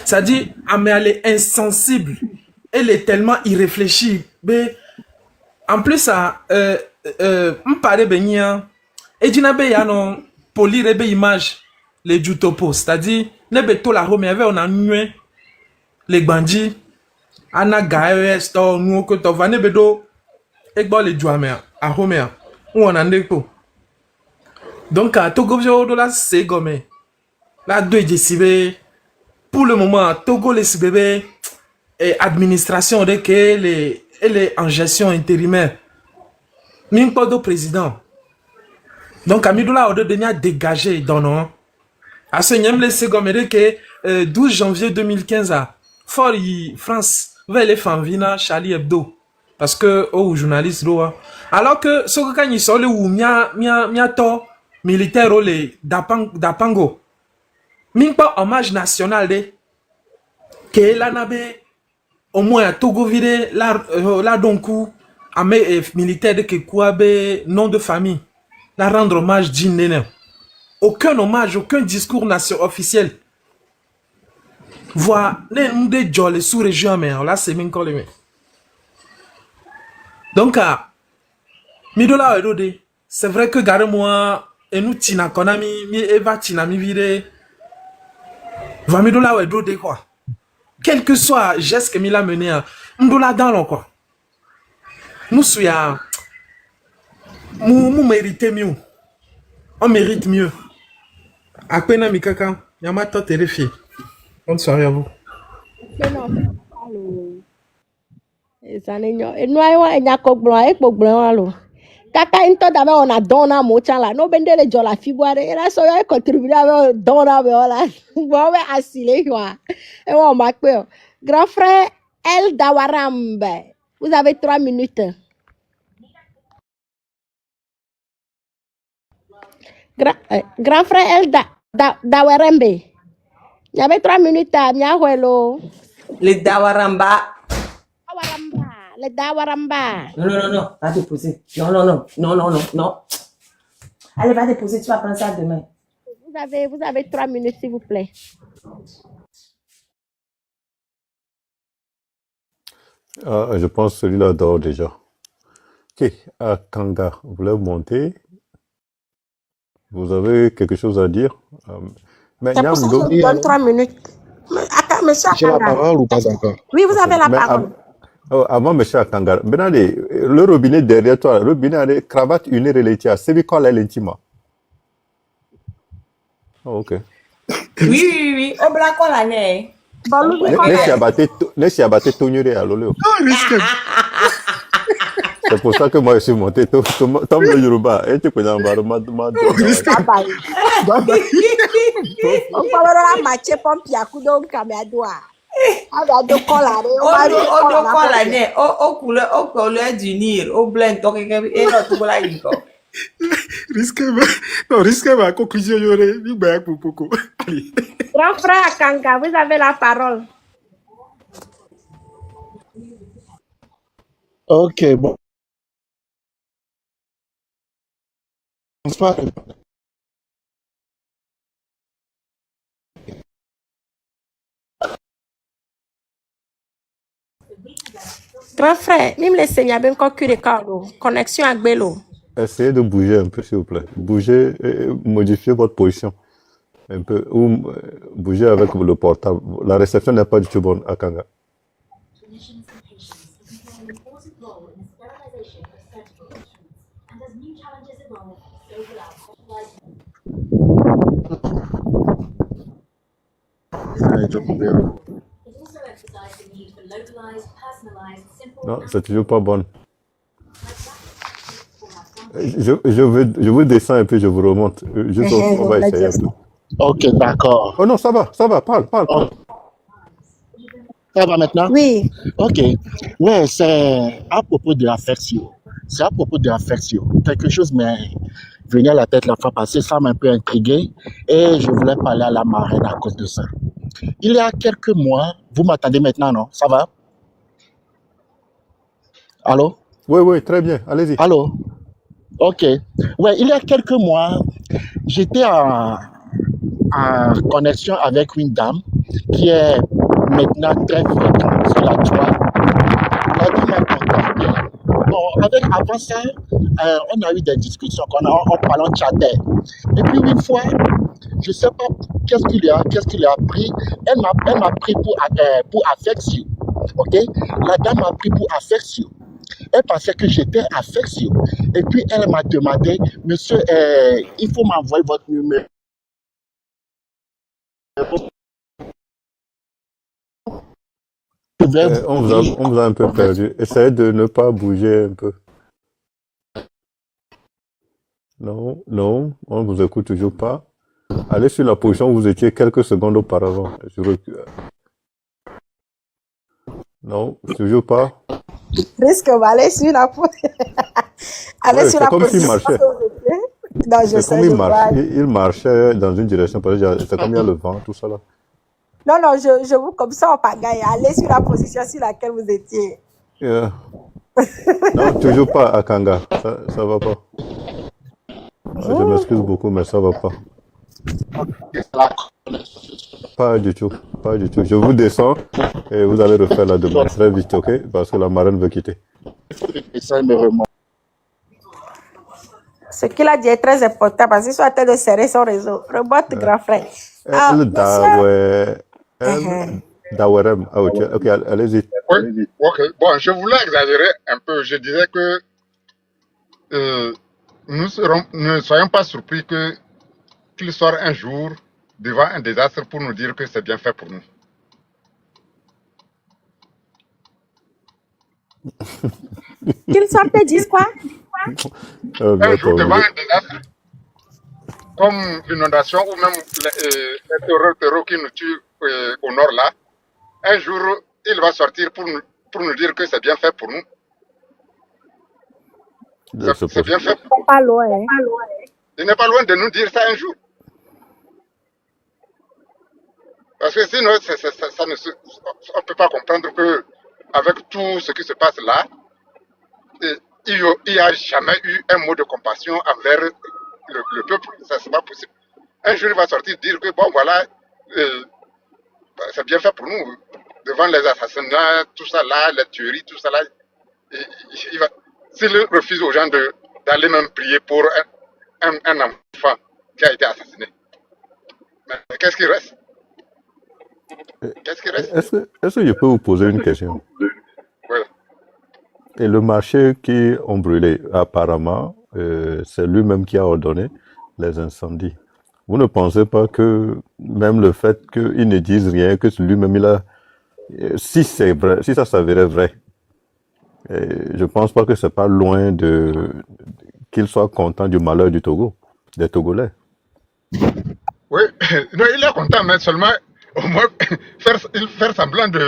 ça dit elle est insensible, elle est tellement irréfléchie mais en plus ça m'pare benya et dinabe ya non polire be image les du topo, c'est-à-dire nebeto la home avait on a nué les bandits ana gae sto nu ko to va nebedo egbo le juame a home a on a ndeko donc à Togo de la c'est gomme la deux jesibe pour le moment Togo les sibebe et administration de que les en gestion intérimaire même pas de président donc Amidoula au de dégager dans non. À ce moment que 12 janvier 2015 à Fort France va les femmes vina Charlie Hebdo parce que au journaliste là alors que ce que quand ils sont le ou mia to militaire les d'Apango même pas hommage national de que la nabe au moins Togo vide la donc à mes militaires de que quoi nom de famille la rendre hommage digne. aucun hommage, aucun discours officiel. Voilà, les gens les sous-régions, mais là, c'est même encore les mêmes. Donc, Midola Edode, c'est vrai que gare-moi, et nous, Tina Konami, mi Eva Tina mi vire, va Midola Edode, quoi. Quel que soit le geste que Mila mené, Mdola dans l'on, quoi. Nous, nous méritons mieux. On mérite mieux. À peine, Mikaka, Yamato terrifié. Bonne soirée à vous. Mais non, allô. Et nous avons un yakoblan, et pogblon, allô. Kaka into d'abord on a donné un mot là. No bende le jola fiboire. Et là, ça y est, contribué avec donner là. Bon, mais assis quoi. Et on m'a quoi. Grand frère El Dawarambe. Vous avez 3 minutes. Grand frère El Dawarambe. Il y avait 3 minutes à Miahuelo. Les Dawaramba. Dawaramba. Le Dawaramba. Non, va déposer. Non. Allez, va déposer, tu vas prendre ça demain. Vous avez 3 minutes, s'il vous plaît. Je pense que celui-là dort déjà. Ok, Kanga, vous voulez monter? Vous avez quelque chose à dire? C'est pour ça que je vous donne 3 minutes. Monsieur J'ai la Akanga. parole ou pas encore? Oui, vous avez la parole. Avant, monsieur Akanga, benade, le robinet derrière toi, le robinet de cravate une relative, c'est quoi l'intima? Oh, ok. Oui. Au black on l'année. Laisse abattre ton yeux à l'olé. C'est pour ça que moi je suis monté. Tom le Yoruba, et tu connais un baromètre. On parle de la match pompe à coup d'homme caméadoua. Au couleur du Nil, au blanc, donc, et notre là, il risque ma conclusion, il y aurait du bain pour beaucoup. Grand frère Akanga, vous avez la parole. Ok, bon. Bonsoir. Grand frère, même les seigneurs, bien connexion avec Bello. Essayez de bouger un peu, s'il vous plaît. Bougez et modifiez votre position. Un peu. Ou bougez avec le portable. La réception n'est pas du tout bonne à Kanga. Non, c'est toujours pas bonne. Je vous descends et puis je vous remonte. Juste, on va essayer un peu. Ok, d'accord. Oh non, ça va, parle. Oh. Ça va maintenant? Oui. Ok. Ouais, c'est à propos de l'affection. Quelque chose m'est venu à la tête la fois passée, ça m'a un peu intrigué et je voulais parler à la marraine à cause de ça. Il y a quelques mois, vous m'attendez maintenant, non? Ça va? Allô? Oui, très bien, allez-y. Allô? Ok. Ouais, il y a quelques mois, j'étais en connexion avec une dame qui est maintenant très fréquente sur la toile. La dame m'a contacté. Bon, avant ça, on a eu des discussions, on parlait, on chattait. Et puis une fois, je ne sais pas qu'est-ce qu'il a pris. Elle m'a pris pour affection. Ok? La dame m'a pris pour affection. Elle pensait que j'étais affection. Et puis elle m'a demandé, monsieur, il faut m'envoyer votre numéro. On vous a un peu perdu. Essayez de ne pas bouger un peu. Non, on ne vous écoute toujours pas. Allez sur la position où vous étiez quelques secondes auparavant. Je recule. Non, toujours pas. Risque, on va aller sur la position. C'est comme s'il marchait. Non, je sais. Il marchait dans une direction. C'est comme il y a le vent, tout ça là. Non, je vous comme ça en pagaille. Allez sur la position sur laquelle vous étiez. Yeah. Non, toujours pas, Akanga. Ça va pas. Je m'excuse beaucoup, mais ça va pas. Pas du tout, pas du tout. Je vous descends et vous allez refaire la demande très vite, ok? Parce que la marraine veut quitter. Ce qu'il a dit est très important parce qu'il soit en train de serrer son réseau. Remote, grand frère. Ah, Elle monsieur. elle Dawerem. Ah, ok, allez-y. Oui, ok. Bon, je voulais exagérer un peu. Je disais que ne soyons pas surpris qu'il sorte un jour devant un désastre pour nous dire que c'est bien fait pour nous. Qu'il sorte et dise quoi? Un jour devant un désastre, comme l'inondation ou même les terreaux qui nous tuent au nord là, un jour, il va sortir pour nous dire que c'est bien fait pour nous. C'est bien fait. Pas loin. Hein? Il n'est pas loin de nous dire ça un jour. Parce que sinon, on ne peut pas comprendre que avec tout ce qui se passe là, il n'y a jamais eu un mot de compassion envers le peuple. Ça, c'est pas possible. Un jour, il va sortir dire que bon, voilà, c'est bien fait pour nous. Devant les assassinats, tout ça là, les tueries, tout ça là, s'il refuse aux gens d'aller même prier pour un enfant qui a été assassiné, mais qu'est-ce qui reste? Qu'est-ce qui reste? Est-ce que je peux vous poser une question? Oui. Et le marché qui ont brûlé, apparemment, c'est lui-même qui a ordonné les incendies. Vous ne pensez pas que même le fait qu'ils ne disent rien, que lui-même il a... Si c'est vrai, si ça s'avérait vrai, je ne pense pas que c'est pas loin qu'il soit content du malheur du Togo, des Togolais. Oui, non, il est content, mais seulement au moins faire semblant, je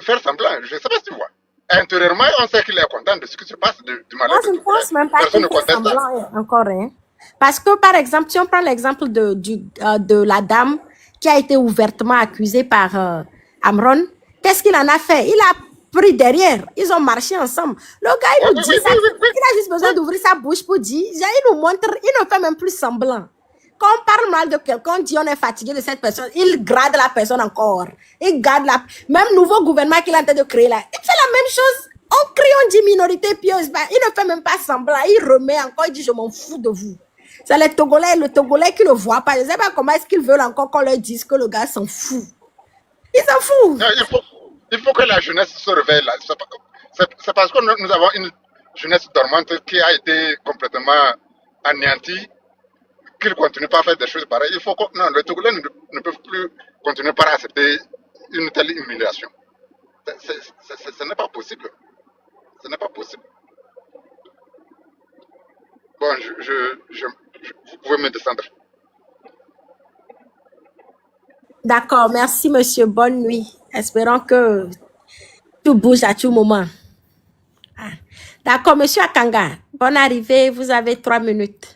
ne sais pas si tu vois. Intérieurement, on sait qu'il est content de ce qui se passe du malheur. Moi, je ne pense même pas qu'il fait semblant encore. Hein. Parce que, par exemple, si on prend l'exemple de la dame qui a été ouvertement accusée par Amron, qu'est-ce qu'il en a fait? Il a pris derrière. Ils ont marché ensemble. Le gars, il nous dit ça. Il a juste besoin d'ouvrir sa bouche pour dire. Il nous montre, il ne fait même plus semblant. Quand on parle mal de quelqu'un, on dit on est fatigué de cette personne, il grade la personne encore. Il garde la... Même nouveau gouvernement qu'il est en train de créer là, il fait la même chose. On crie, on dit minorité pieuse. Il ne fait même pas semblant. Il remet encore, il dit je m'en fous de vous. C'est le Togolais qui ne le voit pas. Je ne sais pas comment est-ce qu'ils veulent encore qu'on leur dise que le gars s'en fout. Il s'en fout. Il faut que la jeunesse se réveille là. C'est parce que nous avons une jeunesse dormante qui a été complètement anéantie qu'il ne continue pas à faire des choses pareilles. Il faut que non, les Togolais ne peuvent plus continuer par accepter une telle humiliation. Ce n'est pas possible. Ce n'est pas possible. Bon, vous pouvez me descendre. D'accord, merci monsieur. Bonne nuit. Espérons que tout bouge à tout moment. Ah. D'accord, monsieur Akanga. Bonne arrivée. Vous avez 3 minutes.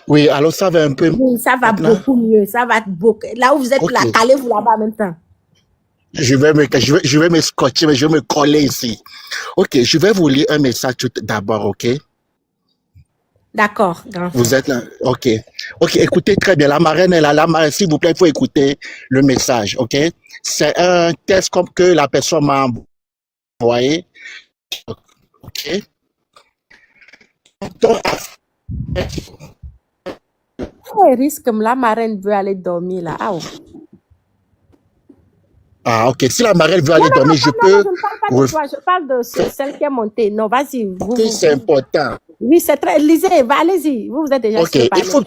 Oui, alors ça va un peu... Oui, ça va beaucoup mieux. Ça va beaucoup. Là où vous êtes là, calez-vous là-bas en même temps. Je vais me scotcher, mais je vais me coller ici. Ok, je vais vous lire un message tout d'abord, ok? D'accord, grand frère. Vous êtes là? Ok. Ok, écoutez très bien. La marraine est là. La marraine, s'il vous plaît, il faut écouter le message, ok? C'est un test comme que la personne m'a envoyé. Ok? Il risque que la marraine veut aller dormir là. Ah, ah, ok. Si la marraine veut aller dormir, je peux... Je ne parle pas de toi, je parle de celle qui est montée. Non, vas-y. C'est important. Oui, c'est très... Lisez, allez-y. Vous êtes déjà ok, il faut...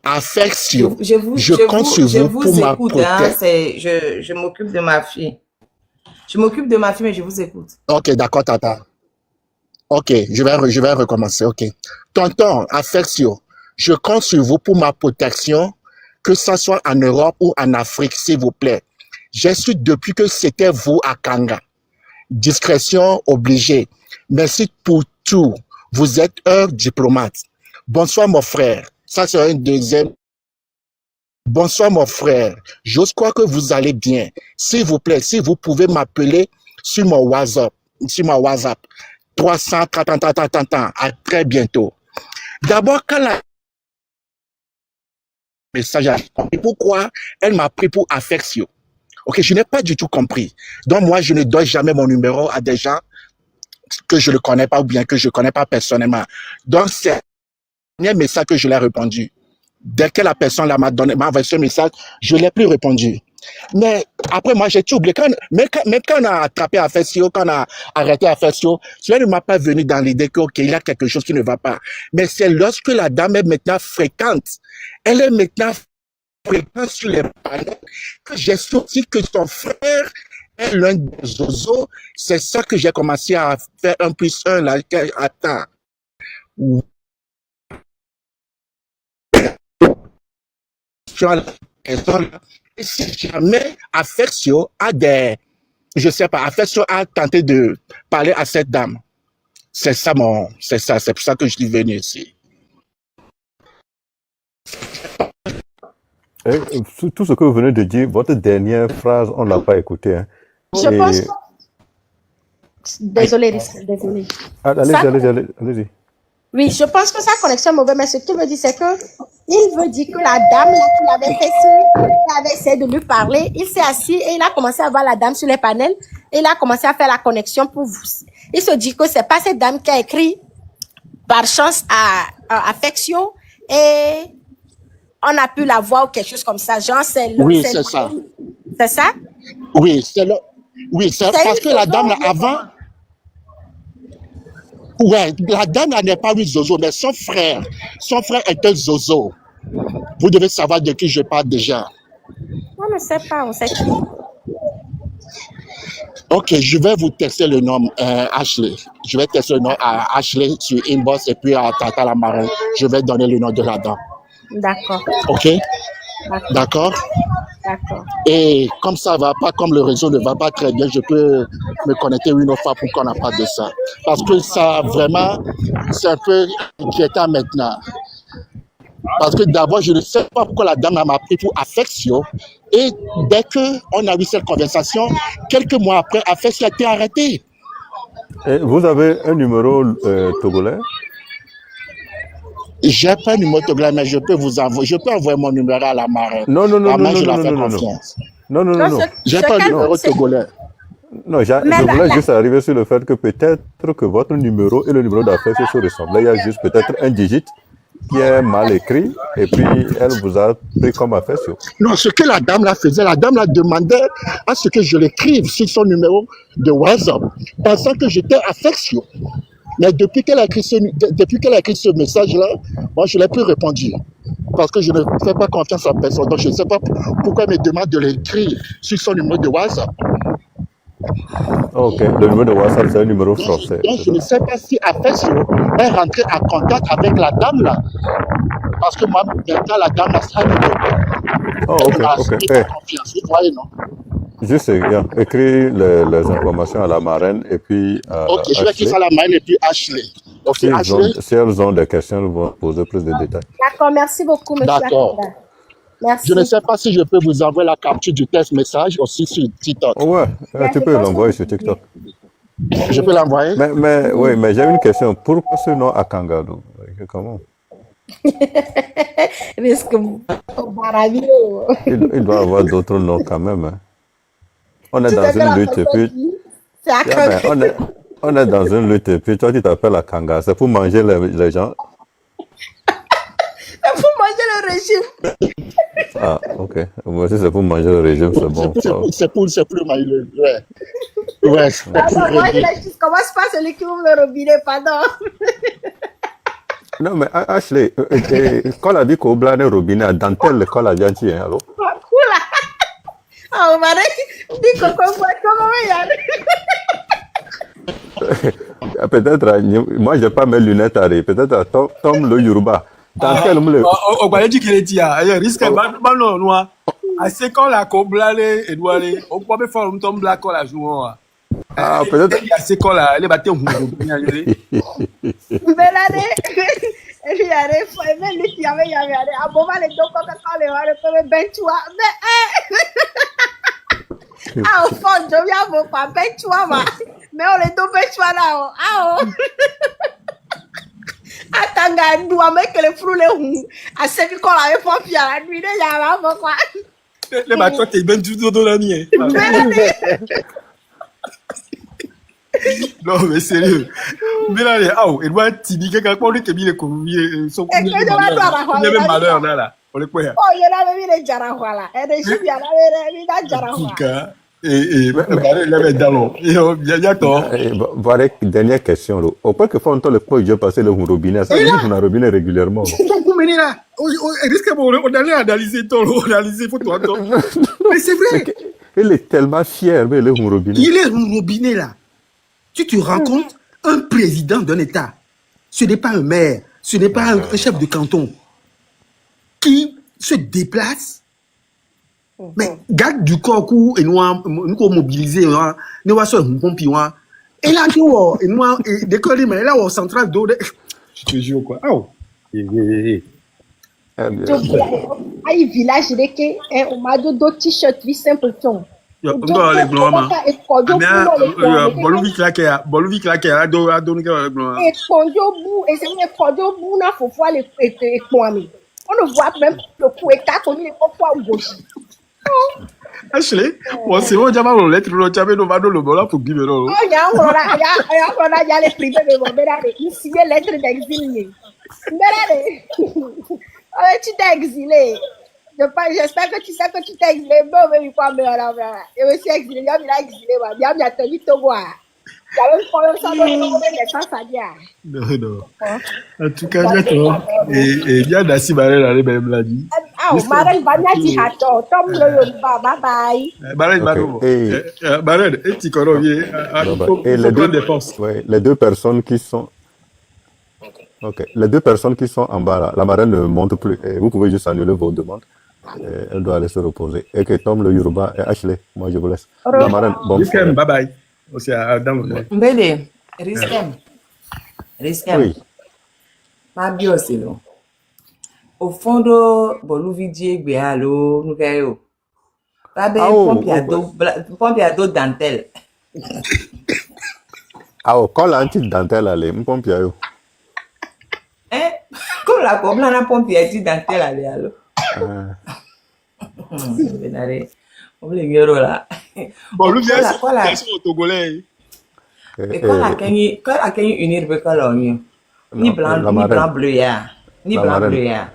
Affection. Je compte sur vous pour ma protection. Je m'occupe de ma fille. Je m'occupe de ma fille, mais je vous écoute. Ok, d'accord, tata. Ok, je vais recommencer. Ok. Tonton, affection. Je compte sur vous pour ma protection, que ce soit en Europe ou en Afrique, s'il vous plaît. J'ai su depuis que c'était vous à Kanga. Discrétion obligée. Merci pour tout. Vous êtes un diplomate. Bonsoir, mon frère. Ça, c'est un deuxième. Bonsoir, mon frère. J'ose croire que vous allez bien. S'il vous plaît, si vous pouvez m'appeler sur mon WhatsApp. 300, à très bientôt. D'abord, quand la message a compris pourquoi elle m'a pris pour affection. Ok, je n'ai pas du tout compris. Donc moi, je ne donne jamais mon numéro à des gens que je ne connais pas ou bien que je ne connais pas personnellement. Donc c'est le dernier message que je l'ai répondu. Dès que la personne m'a envoyé ce message, je ne l'ai plus répondu. Mais après, moi, j'ai tout oublié. Même quand on a attrapé Affection, quand on a arrêté Affection, cela ne m'a pas venu dans l'idée qu'il y a quelque chose qui ne va pas. Mais c'est lorsque la dame est maintenant fréquente, elle est maintenant fréquente sur les panneaux, que j'ai sorti que son frère est l'un des zozos. C'est ça que j'ai commencé à faire 1+1 là. Attends. Et si jamais Affection a je sais pas, Affection a tenté de parler à cette dame. C'est ça, c'est pour ça que je suis venu ici. Et tout ce que vous venez de dire, votre dernière phrase, on ne l'a pas écouté. Hein. Je pense que... Désolé. Allez-y. Oui, je pense que sa connexion est mauvaise, mais ce qu'il veut dire, c'est que il veut dire que la dame là, qui l'avait fait il avait essayé de lui parler, il s'est assis et il a commencé à voir la dame sur les panels et il a commencé à faire la connexion pour vous. Il se dit que c'est pas cette dame qui a écrit par chance à Affection et on a pu la voir ou quelque chose comme ça. Genre, c'est le... Oui, c'est ça. C'est ça? Oui, c'est parce que la dame là, avant... Ouais, la dame là n'est pas oui Zozo, mais son frère est un Zozo. Vous devez savoir de qui je parle déjà. On ne sait pas, on sait qui. Ok, je vais vous tester le nom Ashley. Je vais tester le nom à Ashley sur Inbox et puis à Tata la Marraine. Je vais donner le nom de la dame. D'accord. Ok? D'accord? D'accord. Et comme ça va pas, comme le réseau ne va pas très bien, je peux me connecter une autre fois pour qu'on n'a pas de ça. Parce que ça, vraiment, c'est un peu inquiétant maintenant. Parce que d'abord, je ne sais pas pourquoi la dame m'a pris pour Affection. Et dès qu'on a eu cette conversation, quelques mois après, Affection a été arrêtée. Et vous avez un numéro togolais? J'ai pas un numéro togolais, mais je peux vous envoyer. Je peux envoyer mon numéro à la marraine. Non. Je la fais confiance. Non. J'ai pas un numéro togolais. Non, je voulais juste arriver sur le fait que peut-être que votre numéro et le numéro d'Affection se ressemblent. Il y a juste peut-être un digit qui est mal écrit et puis elle vous a pris comme Affection. Non, ce que la dame là faisait, la dame là demandait à ce que je l'écrive sur son numéro de WhatsApp, pensant que j'étais Affection. Mais depuis qu'elle a écrit ce message-là, moi je ne l'ai plus répondu. Parce que je ne fais pas confiance à personne. Donc je ne sais pas pourquoi elle me demande de l'écrire sur son numéro de WhatsApp. Ok, le numéro de WhatsApp, c'est un numéro français. Donc je ne sais pas si Affection est rentrée en contact avec la dame là. Parce que moi, maintenant, la dame a ça. Oh, ok. Confiance, vous voyez, non? Juste écrire les informations à la marraine et puis ok, je vais écrire ça à la marraine et puis Ashley. Okay, si elles ont des questions, elles vont poser plus de détails. D'accord, merci beaucoup, monsieur. D'accord. Merci. Je ne sais pas si je peux vous envoyer la capture du test message aussi sur TikTok. Ouais, tu peux l'envoyer sur TikTok. Je peux l'envoyer? Mais j'ai une question. Pourquoi ce nom à Kangaloo? Comment? Il doit avoir d'autres noms quand même. Hein. On est dans une lutte et puis... On est dans une lutte et puis toi tu t'appelles la Kanga. C'est pour manger les gens. C'est pour manger le régime. Ah, ok. Moi aussi c'est pour manger le régime, c'est bon. C'est pour manger le régime. Ouais, c'est pour moi je commence pas celui qui ouvre le robinet, pardon. Non, mais Ashley, quand on a dit qu'on oublie le robinet, dans tel école à Vianti, hein, allô? Ah, on m'a dit comment il y a. Peut-être, moi, je n'ai pas mes lunettes à rire. Peut-être, Tom le Yoruba. Dans quel le. On va dire qu'il est dit, il risque de non, assez quand la coblale, Edouard, on peut faire un Tom Black ou la joie. Ah, peut-être. Il y a ces cas-là, elle est battue au bout. Mais là, il y a des fois, mais lui qui avait, à bon moment, les deux quand les ben tu vois, mais, ah, au fond, je viens vous pas, ben tu vois, Mais on les doit faire là. Ah oh. Attends, nous avec les fruits les roux. À ce qu'on avait pas bien la nuit, il y a là quoi. Les bateaux, t'es bien du tout dans la nuit. Non, mais sérieux. Mais là, il doit t'y quelque part, on est mis les courriers, sont Et que je vais voir il y a même malheur là. On est quoi? Oh, il y en a même les jarahwa là. Et des choses, il y en a les jarahwa. Il avait d'allons. Il y a tort. Voilà, dernière question. Là. Au point que faut entendre le point, je passer le robinet. Ça veut dire qu'on a robinet régulièrement. Donc, vous menez là. Risque on allait analyser ton, analyser photo. Mais c'est vrai. Il est tellement fier, mais le robinet. Il est robinet là. Tu te rends compte, un président d'un État, ce n'est pas un maire, ce n'est pas un chef de canton qui se déplace. Mais garde du corps et nous mobiliser, nous va sur un pompier. Et là, nous décoller, mais là, au central d'eau. Je te jure quoi. Oh. Aïe, village, on m'a donné deux t-shirts, vie simple ton. Les gloires, Boluvi claqué, à donner le gloire. Et Kondobu, et c'est une Kondobu, il faut voir les poignets. On ne voit même le coup et quatre, on est pas au gauche. Ashley, c'est bon, j'ai mal aux lettres, le champion de Vado, le bola pour vivre. Oh, il y a les privés de mon bébé, il signait lettre d'exil. Tu t'es exilé. J'espère que tu sais que tu t'es exilé. Bon, mais quoi, mais alors, je me suis exilé, il a exilé, il a tenu ton bois. Il y a même pas ça, mais ça, ça vient. Non. En tout cas, j'attends. Et bien, Nassi Marel, elle même l'a dit. Ah, Marel, va dire à toi. Tom le bye bye. Marel, et tu connais, et les deux personnes qui sont. Ok. Les deux personnes qui sont en bas là, la marraine ne monte plus. Et vous pouvez juste annuler vos demandes. Elle doit aller se reposer. Et que Tom le Yoruba et Ashley, moi je vous laisse. La marraine, bon. Bye bye. Aussi dans le coin. Mbele, Riskem. Oui. Ma bio c'est là. Au fond de Boluvi Diegbe allo, nous gayo. Pas ben pompe à dos dentelle. Ah, quand l'anti dentelle allait, me pompe à yo. Hein? Comme la comme la pompe à dit dentelle allait allo. Benare. On le ngero là. Boluvi c'est son togolais. Et quand la Kenya unir be colonio. Ni blanc bleu ya. Ni blanc bleu ya.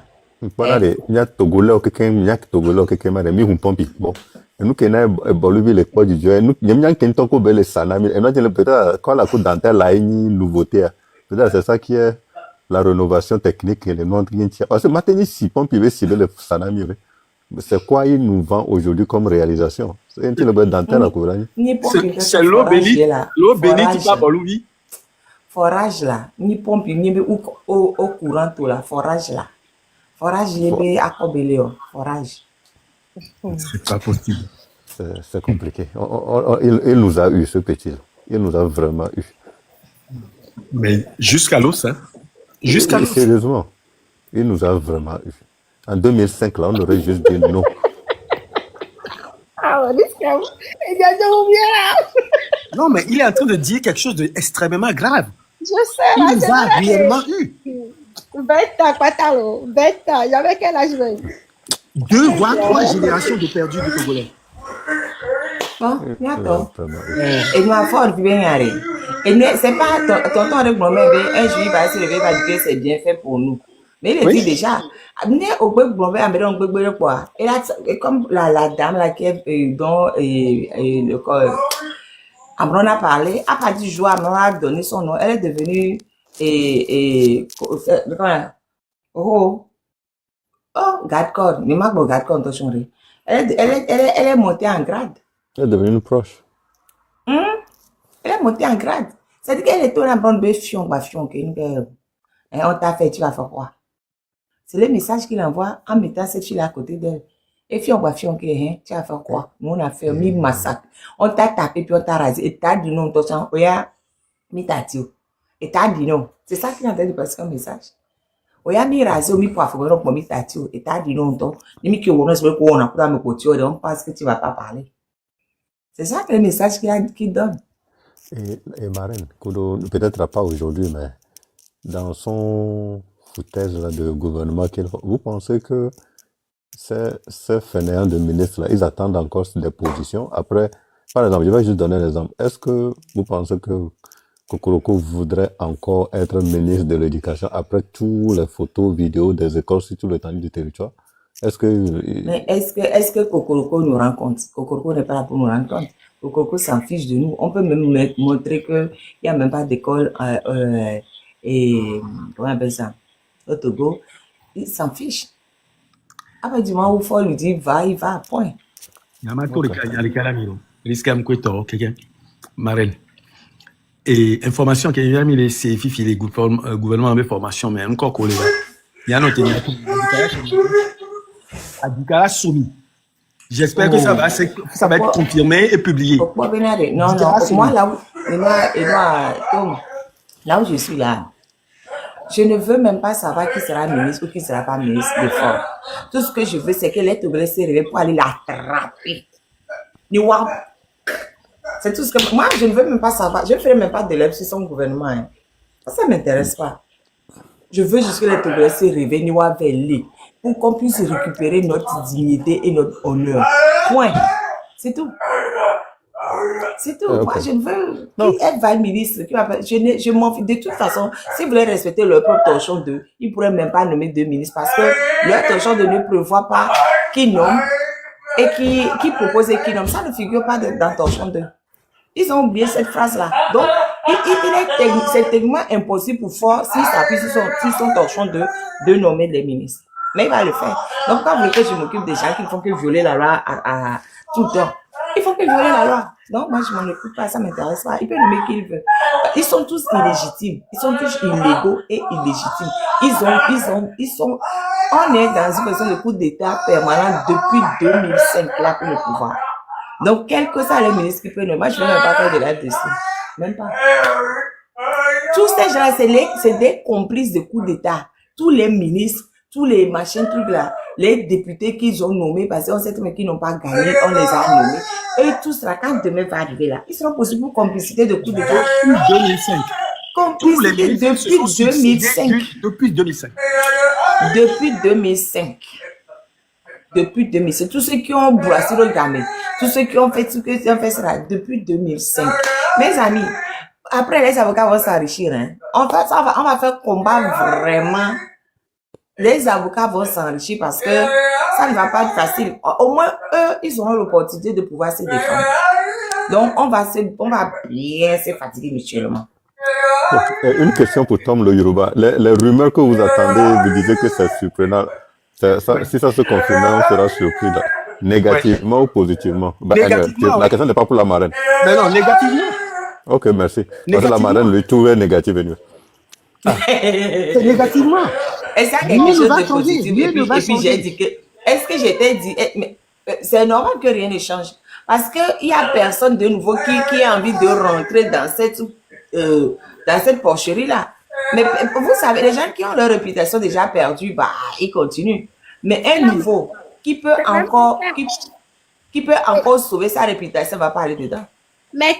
Voilà, il y a Togolais qui m'a mis un pompi. Bon, et nous qui n'avons Boluvi les poids du Dieu, nous il y a qui n'ont pas les sanami. Et nous peut-être quand la coupe dentaire là une nouveauté. Peut-être c'est ça qui est la rénovation technique et les noms qui tient. Parce que maintenant si pompi veut ciler le sanami. C'est quoi il nous vend aujourd'hui comme réalisation? C'est un petit peu dentaire à couvrir. C'est l'eau bénite pas Boluvi. Forage là, ni pompe ni au courant tout là, forage là. Forage il est accobélé forage. C'est pas possible. C'est compliqué. Il nous a eu ce petit. Il nous a vraiment eu. Mais jusqu'à l'os, hein. Jusqu'à l'os. Sérieusement, il nous a vraiment eu. En 2005 là, on aurait juste dit non. Ah, non, mais il est en train de dire quelque chose d'extrêmement grave. Je sais. Il nous a réellement eu. Bête, Patalo. Bête, j'avais quel âge? 2 voire 3 générations de perdus de Togolais. Bon, d'accord. Et nous avons bien arrêté. Et c'est pas tonton avec moi-même, un jour il va se lever, il va dire que c'est bien fait pour nous. Mais il dit déjà, au quoi. Et comme la dame là qui est dont le corps. Amron a parlé, à partir du jour, Amron a donné son nom. Elle est devenue garde-corps. Mais ma garde-corps, elle est montée en grade. Elle est devenue proche. Elle est montée en grade. C'est-à-dire qu'elle est en bonne fion, on t'a fait, tu vas faire quoi? C'est le message qu'il envoie en mettant cette fille à côté d'elle. Et fion, tu vas faire quoi? Nous, on a fait 1000 massacres. On t'a tapé, puis on t'a rasé. Et t'as dit non, toi, oya, mi tatio. Et t'as dit non. C'est ça qu'il est en train de passer comme message. Oya, mi rasé, mi poivre, pour mi tatio. Et t'as dit non, toi. Ni qui on se met pour on a pour on pense que tu vas pas parler. C'est ça que le message qu'il donne. Et Marine, Kodo, peut-être pas aujourd'hui, mais dans son foutaise là, de gouvernement, vous pensez que ces fainéants de ministres là, ils attendent encore des positions? Après, par exemple, je vais juste donner un exemple. Est-ce que vous pensez que Kokoroko voudrait encore être ministre de l'Éducation après toutes les photos, vidéos des écoles sur tout l'étendue du territoire? Est-ce que... Mais est-ce que Kokoroko nous rend compte? Kokoroko n'est pas là pour nous rendre compte. Kokoroko s'en fiche de nous. On peut même montrer qu'il n'y a même pas d'école et comment on appelle ça? Au Togo. Il s'en fiche. Après du moment où il faut lui dire va, il va, point. Marine. Et information qu'il y a mis les CFIF, les gouvernements avec formation, mais encore qu'on les va. Il y a notre Adikara soumis. J'espère que ça va être confirmé et publié. Non, moi là où je suis là, je ne veux même pas savoir qui sera ministre ou qui ne sera pas ministre de force. Tout ce que je veux, c'est que les Togolais se réveillent pour aller l'attraper. C'est tout ce que... Moi, je ne veux même pas savoir. Je ne ferai même pas de l'œuvre sur son gouvernement. Hein. Ça ne m'intéresse pas. Je veux juste que les Togolais se réveillent pour qu'on puisse récupérer notre dignité et notre honneur. Point. C'est tout. C'est tout. Okay. Moi, je ne veux... Elle va être ministre. Je m'en fiche. De toute façon, si vous voulez respecter leur propre torchon 2, ils ne pourraient même pas nommer 2 ministres parce que leur torchon 2 ne prévoit pas qui nomme et qui propose et qui nomme. Ça ne figure pas dans torchon 2. Ils ont oublié cette phrase-là. Donc, c'est tellement impossible pour Ford, s'il s'appuie sur son torchon de nommer les ministres. Mais il va le faire. Donc, quand vous voulez que je m'occupe des gens qui ne font que violer la loi à tout le temps, ils font que violer la loi. Donc, moi, je m'en occupe pas, ça m'intéresse pas. Ils peuvent nommer qui ils veulent. Ils sont tous illégitimes. Ils sont tous illégaux et illégitimes. On est dans une position de coup d'État permanent depuis 2005 là pour le pouvoir. Donc, quel que soit les ministres qui peuvent nommer, moi, je ne vais même pas faire de là-dessus. Même pas. Tous ces gens-là, c'est des complices de coup d'État. Tous les ministres, tous les machins, trucs là, les députés qu'ils ont nommés, parce qu'on sait qu'ils n'ont pas gagné, on les a nommés. Et tout cela, quand demain va arriver là, ils seront possibles pour complicité de coup d'État. Depuis 2005. Complicité depuis 2005. Depuis 2005. Depuis 2005. Depuis 2005. Tous ceux qui ont brassé le gamin, tous ceux qui ont fait ce qu'ils ont fait cela depuis 2005. Mes amis, après les avocats vont s'enrichir. Hein. En fait, on va faire combat vraiment. Les avocats vont s'enrichir parce que ça ne va pas être facile. Au moins, eux, ils auront l'opportunité de pouvoir se défendre. Donc, on va bien se fatiguer mutuellement. Une question pour Tom le Yoruba. Les rumeurs que vous attendez, vous disiez que c'est surprenant. Si ça se confirme, on sera surpris. Là. Négativement ou positivement? Négativement, la question n'est pas pour la marraine. Mais non, négativement. Ok, merci. Parce que la marraine, lui, tout est négatif. C'est négativement. Est-ce qu'il y a quelque chose de positif? Et puis j'ai dit que... Est-ce que j'étais dit... Mais c'est normal que rien ne change. Parce qu'il n'y a personne de nouveau qui a envie de rentrer dans cette porcherie-là. Mais vous savez, les gens qui ont leur réputation déjà perdue, bah, ils continuent. Mais un nouveau qui peut encore sauver sa réputation va pas aller dedans. Mais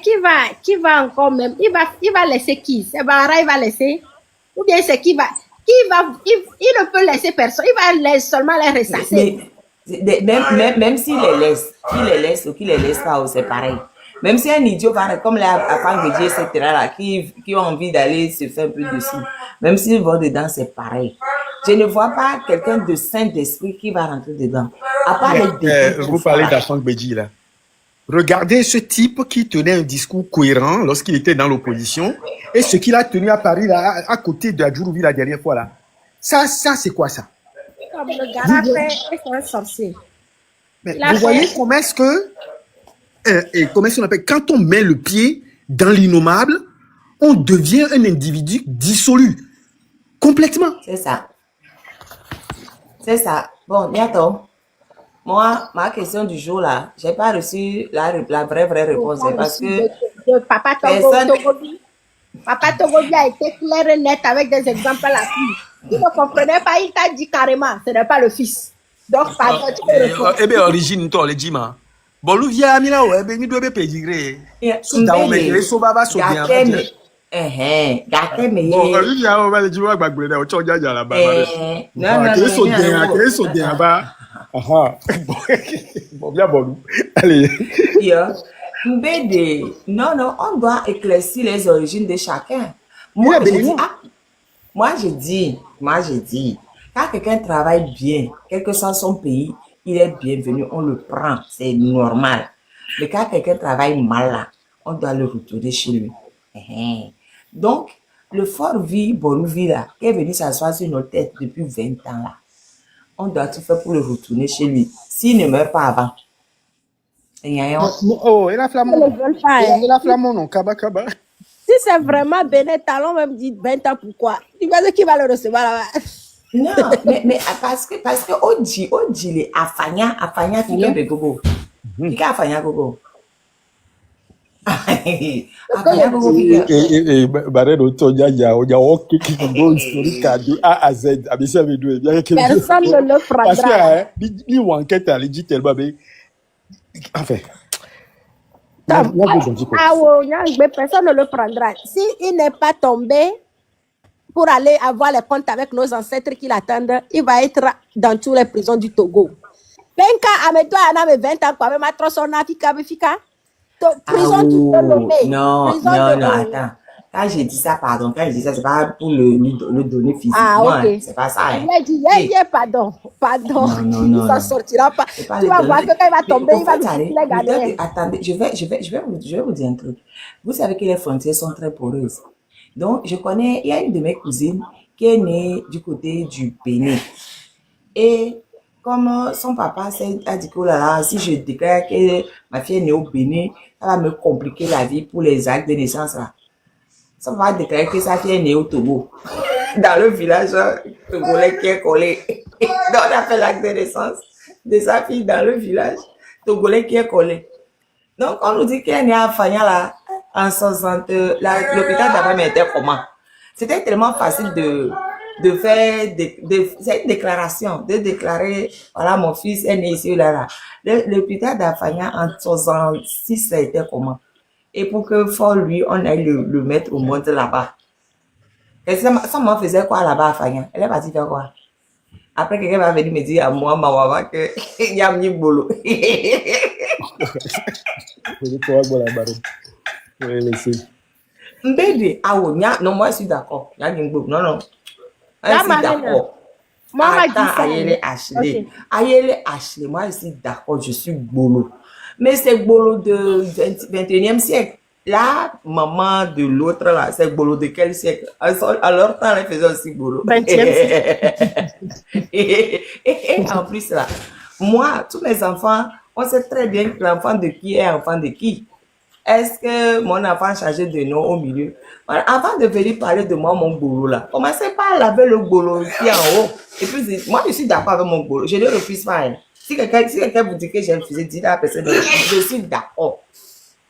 qui va encore même, il va laisser qui? C'est Bara, il va laisser? Ou bien c'est il ne peut laisser personne, il va seulement les ressasser. Même s'il les laisse ou qu'il les laisse pas, c'est pareil. Même si un idiot, comme les Afangédiés, etc., là, qui ont envie d'aller se faire un peu dessus, même s'ils vont dedans, c'est pareil. Je ne vois pas quelqu'un de saint d'esprit qui va rentrer dedans. À part vous parlez d'Afangédié, là. Regardez ce type qui tenait un discours cohérent lorsqu'il était dans l'opposition et ce qu'il a tenu à Paris, là, à côté de Adjouroubi la dernière fois, là. Ça, c'est quoi ça? Comme le gars c'est un sorcier. Mais vous voyez comment est-ce que... comment est-ce qu'on appelle, quand on met le pied dans l'innommable, on devient un individu dissolu. Complètement. C'est ça. C'est ça. Bon, bientôt. Moi, ma question du jour là, j'ai pas reçu la vraie réponse. Parce que Papa Togobi a été clair et net avec des exemples à la pluie. Il ne comprenait pas, il t'a dit carrément, ce n'est pas le fils. Donc, pardon, tu peux répondre. Eh bien, origine, toi, les Djima. Bolivia Mila ouais, ben, il doit être pédigré. Soudan, mais il est sauvage, sauvage. Gake me Bon, ye. Olivia, on va le dire, on va le dire, on va dire, la Non, quel saudien, bah. Bon, bien, bon. Allez. Mbede, non, on doit éclaircir les origines de chacun. Moi, je dis, quand quelqu'un travaille bien, quel que soit son pays, il est bienvenu, on le prend, c'est normal. Mais quand quelqu'un travaille mal là, on doit le retourner chez lui. Donc, le Fort Vie, Bolivie là, qui est venu s'asseoir sur nos têtes depuis 20 ans là, on doit tout faire pour le retourner chez lui, s'il ne meurt pas avant. Oh, et la flamme, non, kaba. Si c'est vraiment Bénin Talon, même dit 20 ans, pourquoi? Tu penses qui va le recevoir là-bas? Non, mais parce que on dit les afanya fika begogo. Fika afanya gogo. Afanya gogo fika. Et Barredo Tonya, il y a aucun qui est historique de A à Z. Personne ne le prendra. Parce que, il y a une enquête à l'égit tellement, mais, enfin. Personne ne le prendra. S'il n'est pas tombé pour aller avoir les comptes avec nos ancêtres qui l'attendent, il va être dans toutes les prisons du Togo. Benka, amène-toi à 20 ans, quoi, même à 300 ans, fika. Prison du Togo. Non, attends. Quand j'ai dit ça, pardon, c'est pas pour le donner physiquement. Ah, ok. C'est pas ça. Il a dit, pardon. Non. Il s'en sortira pas. Tu vas voir que quand il va tomber, il va nous garder. Attendez, je vais vous dire un truc. Vous savez que les frontières sont très poreuses. Donc, il y a une de mes cousines qui est née du côté du Bénin. Et comme son papa a dit que là, si je déclare que ma fille est née au Bénin, ça va me compliquer la vie pour les actes de naissance là. Ça va déclarer que sa fille est née au Togo, dans le village togolais qui est collé. Donc, on a fait l'acte de naissance de sa fille dans le village togolais qui est collé. Donc, on nous dit qu'elle est née à Fanya là, en 60, l'hôpital d'Abraham était comment? C'était tellement facile de faire cette déclaration, de déclarer, voilà, mon fils est né ici, là. L'hôpital d'Afanya en 66, ça a été comment? Et pour que Fort lui, on aille le mettre au monde là-bas. Et sa maman faisait quoi là-bas à Fanya? Elle est partie faire quoi? Après, quelqu'un va venir me dire à moi, ma maman, que il y a mis boulot. Mbede, non, moi je suis d'accord. Non. Je suis d'accord. Ayele Ashley, moi je suis d'accord, je suis bolo. Mais c'est bolo de 21e siècle. La maman de l'autre là, c'est bolo de quel siècle? À leur temps, elle faisait aussi bolo. 20e siècle. Et en plus là, moi, tous mes enfants, on sait très bien que l'enfant de qui est enfant de qui. Est-ce que mon enfant changeait de nom au milieu? Avant de venir parler de moi, mon boulot là, commencez par laver le boulot qui est en haut. Et puis, moi, je suis d'accord avec mon boulot. Je ne refuse pas. Si quelqu'un vous dit que j'ai refusé, dites à la personne, je suis d'accord.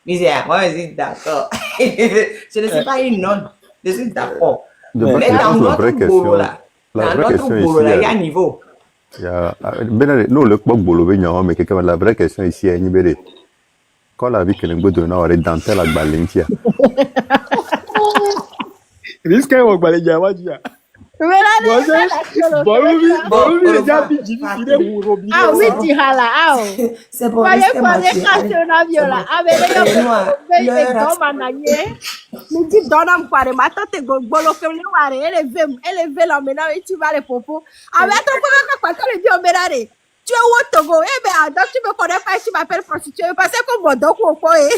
Moi, je suis d'accord. Je ne suis pas une nonne. Je suis d'accord. Mais dans notre boulot là, il y a un niveau. Nous, le boulot, mais la vraie question ici est Nibéré. Quand la vie que nous donnons est dentelle à Balentia. Risque au Balentia. Ah oui, tu as là. C'est bon. Tu es au Togo, eh bien, donc tu me connais pas et tu m'appelles prostituée, parce que comme mon doc ou quoi, il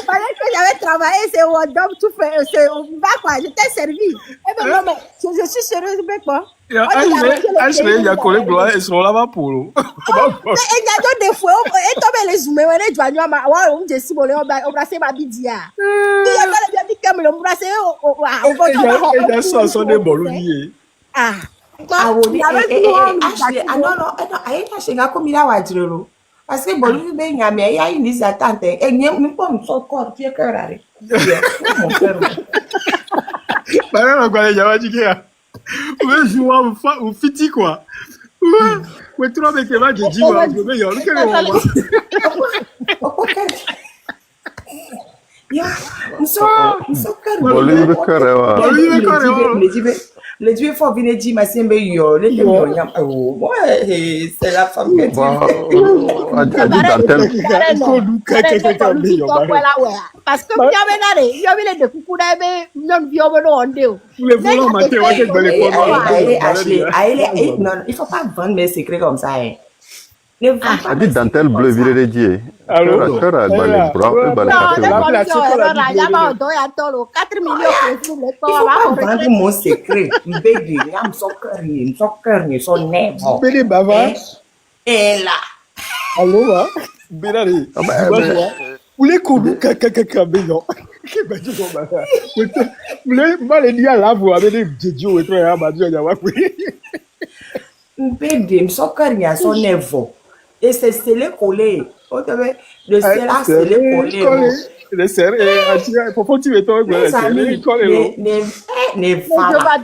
fallait que j'avais travaillé, c'est au doc, tout fait, c'est au bas, quoi, je t'ai servi. Eh bien, non, mais je suis sérieuse, mais quoi. Il y a collègue gloire, ils sont là-bas pour nous. Et il y a des fois, et toi, les zoomés, les douaniers, on dit si on embrasser ma bidia. Il y a pas bien dit que me l'embrasser il y a ça, son des boloniers. Ah, oui, parce que bon, il y a une liste d'attente et il n'y a pas un corps qui est carré. Mon frère. Bah, on va dire, vous fiti quoi. Ouais, tu vois, mais tu vas, j'ai dit, ouais, je vais y aller, quel est mon roi? Ya, msokari. Bolivie Korewa. Bolivie Korewa. Le Dieu faut venir dire ma sembe yo, le yo yam. Oh, ouais, c'est la femme que tu Wow. A dit dentelle. Parce que Les volants matés, on va être dans les non, il faut pas vendre mes secrets comme ça. Hein. Ne vends pas A mes dit dentelle bleu viré de Dieu. Alors, Cœur balai blanc, balai Il faut pas vendre mon secret. Mbégi, yam sokari, son nevo. Bélé Bava. Et là. Allô, hein? Bénari. Vous les connaissez, caca, bénon. Vous les dire là, vous avez des didios et tout, et Amadou, il y a quoi? Mbégi, sokari, son nevo. Et c'est scellé collé. Le sel a scellé collé. Le sel, et pour tu es toi, mes amis, ne va pas.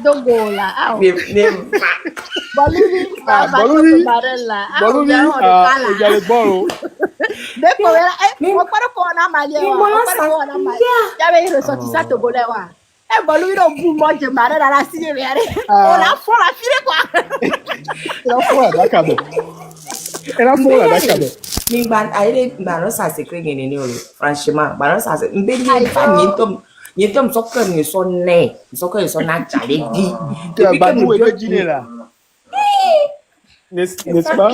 Mingban aile baron sa secret ngene ni olo franchement baron sa mbeli fa nyetom soccer ni sonne soccer ni sonna chale di depuis que nous est dîner là n'est-ce pas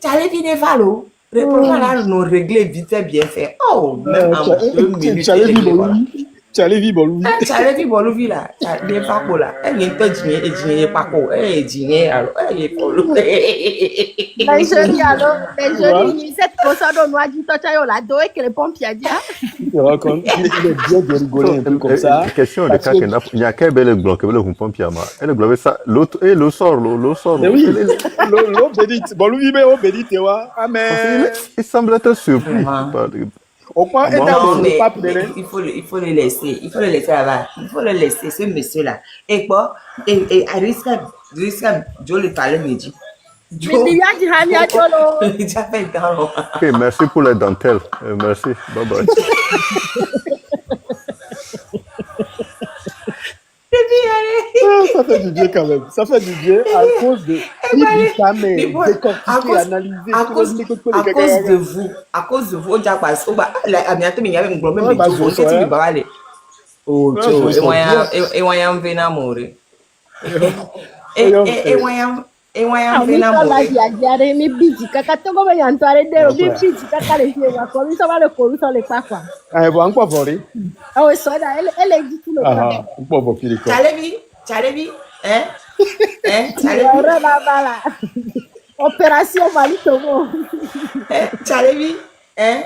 chale di ne falo le problème là nous régler vite bien fait oh même en 2 minutes chale vi bolu chale vi bolu vi là de fa ko là e yen to jine pa ko e jine alo e polo cette personne on doit dire toi yo là do et que les pompiers dit il raconte il est bien de rigoler un peu comme ça question de cas il y a qu'un bel blanc que le pompier ma et le globe ça l'autre et le sort mais oui l'eau bénite bolu vi be o bénite wa amen il semble être surpris il faut le laisser. Il faut le laisser là-bas. Il faut le laisser, ce monsieur-là. Et quoi? Et à risque, Joe le parlait, me dit. Ok, merci pour les dentelles. Merci. Bye bye. Ça fait du bien quand même. Ça fait du bien à cause de décortiquer, analyser. À cause de vous, on passe au bas. La bientôt, il y avait un gros même de oh, et voyons venir mourir. Et voyons. Et voyons venir mourir. Encore volé. Ah oui, ça, elle est dit tout le temps. Chalebi, hein? Opération Malitomo. Chalebi, hein?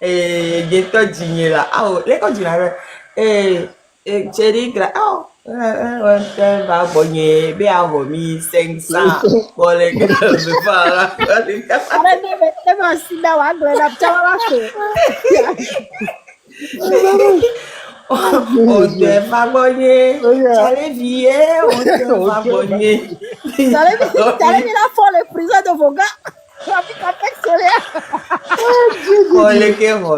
Et Geto Djigné là. Ah, les continueurs. Et Chéri, oh, va bonner, bien vomi, 500. Pour les gars, je parle. On te va bonner. Chalebi, on te va bonner. Chalebi, là, font les prisons de vos gars. Pour les que vous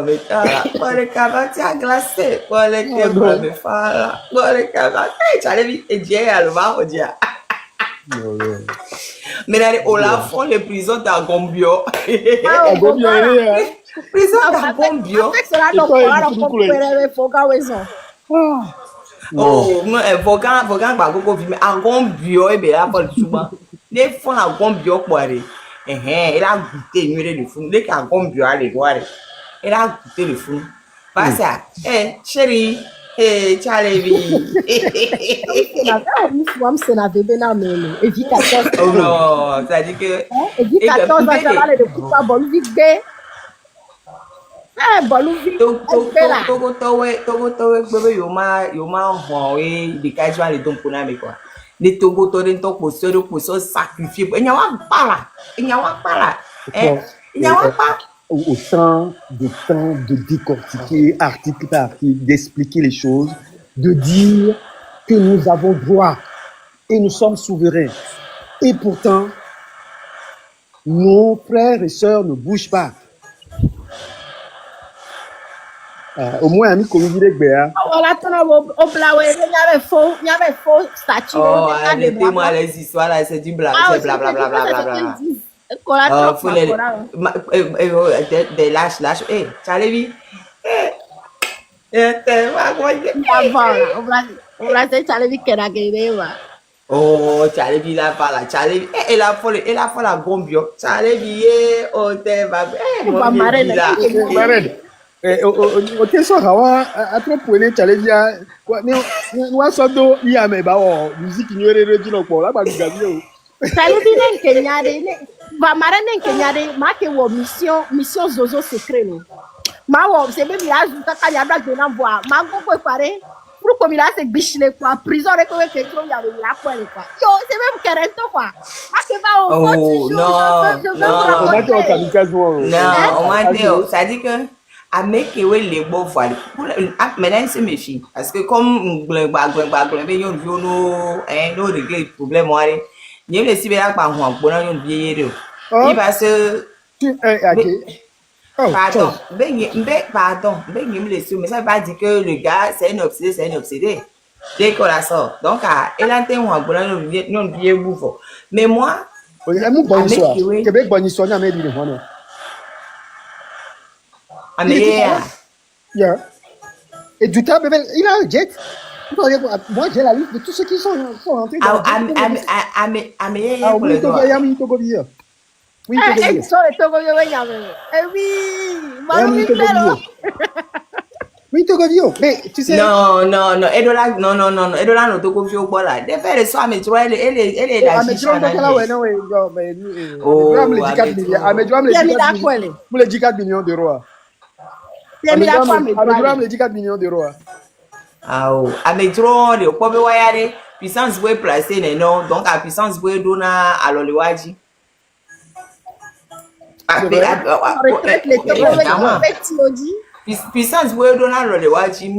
pour les cabanes à glacer, pour les que vous me faire, pour les cabanes, Chalebi, et Dieu, elle va au dia. Mais là, on la font les prisons d'Agombio. Prison d'Agombio. Oh, Vogan, Bagogo, Agombio, et bien, pour le souvent. Des fois, Agombio, quoi. Elle a goûté une de fou. Dès qu'Agombio a les voir, elle a goûté le fou. Pas ça. Chérie, Chalebi. Oh non, ça dit que. Togo, Yoma, des casuals et donc, quoi. Les Togo, Torrento, pour se sacrifier. Il n'y a pas là. Autant de temps de décortiquer article par article, d'expliquer les choses, de dire que nous avons droit et nous sommes souverains. Et pourtant, nos frères et sœurs ne bougent pas. Au moins, ami Kourougide Gbea. Voilà, ton au blaoué, il y avait faux statut. Oh, arrêtez-moi les histoires là, c'est du bla, c'est blablabla. Faut des lâches. Eh, Chalebi. Oh, Chalebi là pas là. Chalebi, elle a fait la gombio. Chalebi, oh, t'es va. Mon Dieu, là. Ok, so hawa atropole challenge wa sodo iya me ba o music ni ere reji po la ba gabi o. Chalebi nen kenyade va mare nen kenyade ma ke wo mission zozo secret no. Ma wo se be mi azu ka ya da de na voix ma go ko pare pour comme il a se bichile quoi prison re ko ke tro ya le la quoi yo c'est même kerento quoi ma ke ba o oh non on m'a dit ça dit que à mekewe les beaux voiles maintenant c'est mes filles parce que comme mais yon viono no régler problème moi ni le sibera pa ho agbona yon biere il parce pardon pardon le sou mais ça veut pas dire que le gars c'est un obsédé dès qu'on la sort donc elle a un agbona yon biere bouffe mais moi Québec bonne histoire na me di le hono. Yeah. Et du temps, il a un jet. Moi, j'ai la liste de tous ceux qui sont rentrés dans oui, Togobio. Mais tu sais. Non. Edola, non. Edola, no Togobio, voilà. Des faire le soir, mais tu vois, elle est là. Mais tu vois, le 14 millions d'euros. Amedouram le 14 millions d'euros. Ah, Amedouram, le pauvre voyage, puissance vous placer, non, donc à puissance vous donner à l'Oliwaji. Puissance vous donner à l'Oliwaji,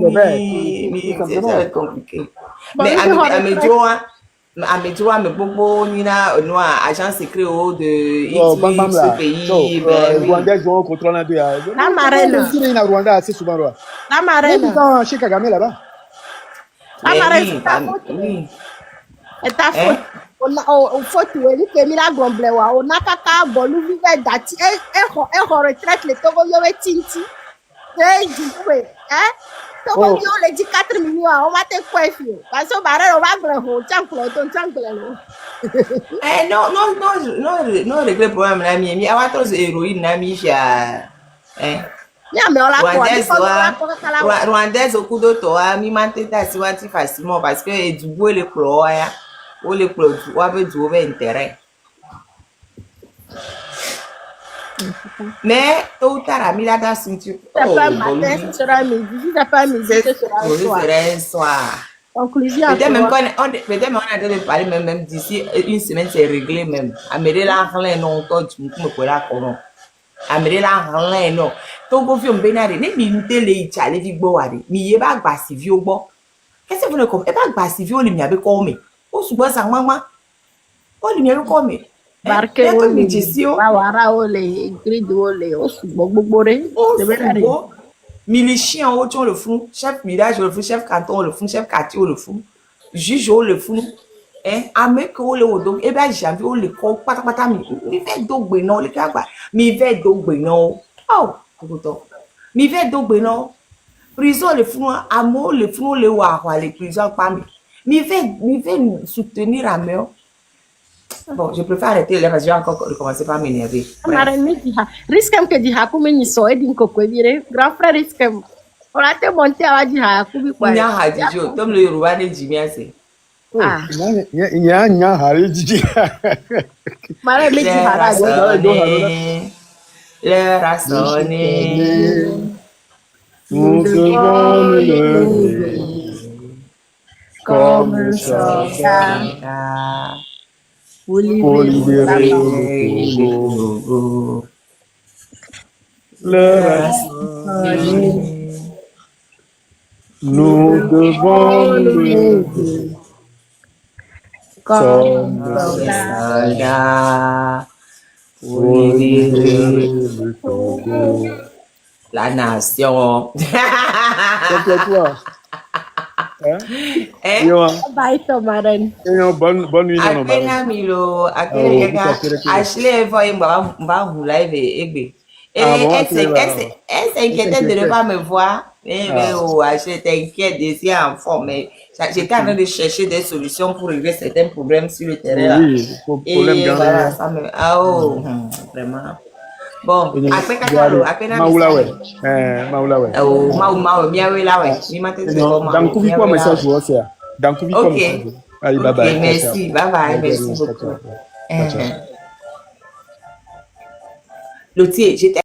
ça va être compliqué. Mais Amedouram, mais beaucoup, Nina, noir, agent secret de X pays. Rwanda, ils ont contrôle un peu. La marraine. Rwanda assez souvent. La marraine. Chez Kagame là-bas. La marraine, c'est ta faute. C'est ta faute. On faut tuer lui qui mila gomblewa. On a kaka bolu vive dati. Et retraite le Togo yowe tinti. Et du coup, Togo yo le dit 4 millions. On va te coiffer. Parce que barre on va grandir. Non, régler le problème là, mi a trop héroïne na mi chia. Rwandaise au coup de toi, mi mante ta siwati facilement parce que du bois le pro ya, ou le pro tu avait du intérêt. Mais tôt ou tard, mi la dans ceinture. Ça pas matin, ce sera midi, ça pas midi, ce sera soir. Conclusion. Peut-être même on a de parler même d'ici une semaine c'est réglé même. Amélie la rien non toi tu me peux la comment. Amélie la rien non. Donc vous faites benare ne mi télé chale vi gbo wa de. Mi ye ba gba civi o gbo. Qu'est-ce que vous ne comprenez pas gba civi o le mi abe ko me. O sugbon san mama. O le mi abe ko me. Barke o le jesio. Wa wara o le grid o le o sugbon gbogbo re. C'est benare. Miliciens au le fond, chef village le fond, chef canton le fond, chef quartier le fond, juge le fond, avec le donc et ben j'avais le corps pata mi fait dogbe non le gars mi fait dogbe non oh mi fait dogbe non prison le fond amour le fond le wa les prison pas mi fait soutenir à mère. Bon, je préfère arrêter là parce que je vais encore recommencer par m'énerver. Risque que di hakumi ni so edin ko kwebire grand frère risque on a te monter à di hakumi kwa nya hadijo tom le Yoruba ne jimi ase nya hari jiji mara me di harajo le rasone nous devons le comme ça pour libérer le Nous devons nous lever Comme comme Comme des soldat. soldats pour pour libérer libérer le tombeau. la nation. C'est toi. Hein? Eh? Yo, Bye, Tomaran. yo, bonne nuit, non, non, Akpena milo, Oh, akpena vite, akpena. Ashley voit mba hula egbe. Ah bon, Elle akpena là. s'inquiétait de ne pas me voir. Mais Ah. oh, Ashley, t'inquiète, je suis en forme. Mais j'étais en train de chercher des solutions pour régler certains problèmes sur le terrain. Là. Oui, problème Et dans voilà, le... ça me... Ah oh, vraiment. Bon, akpena Maoula, akpena ouais. Maoula, ouais. oh, miawe la ouais. Ni mate se ko Dans le coup, quoi message, vous aussi. Dans le coup, quoi Ok. message. Allez, bye Ok, bye. Ciao, merci. ciao. Bye bye. Merci Ciao, ciao. beaucoup. Ciao, ciao. L'autre, j'étais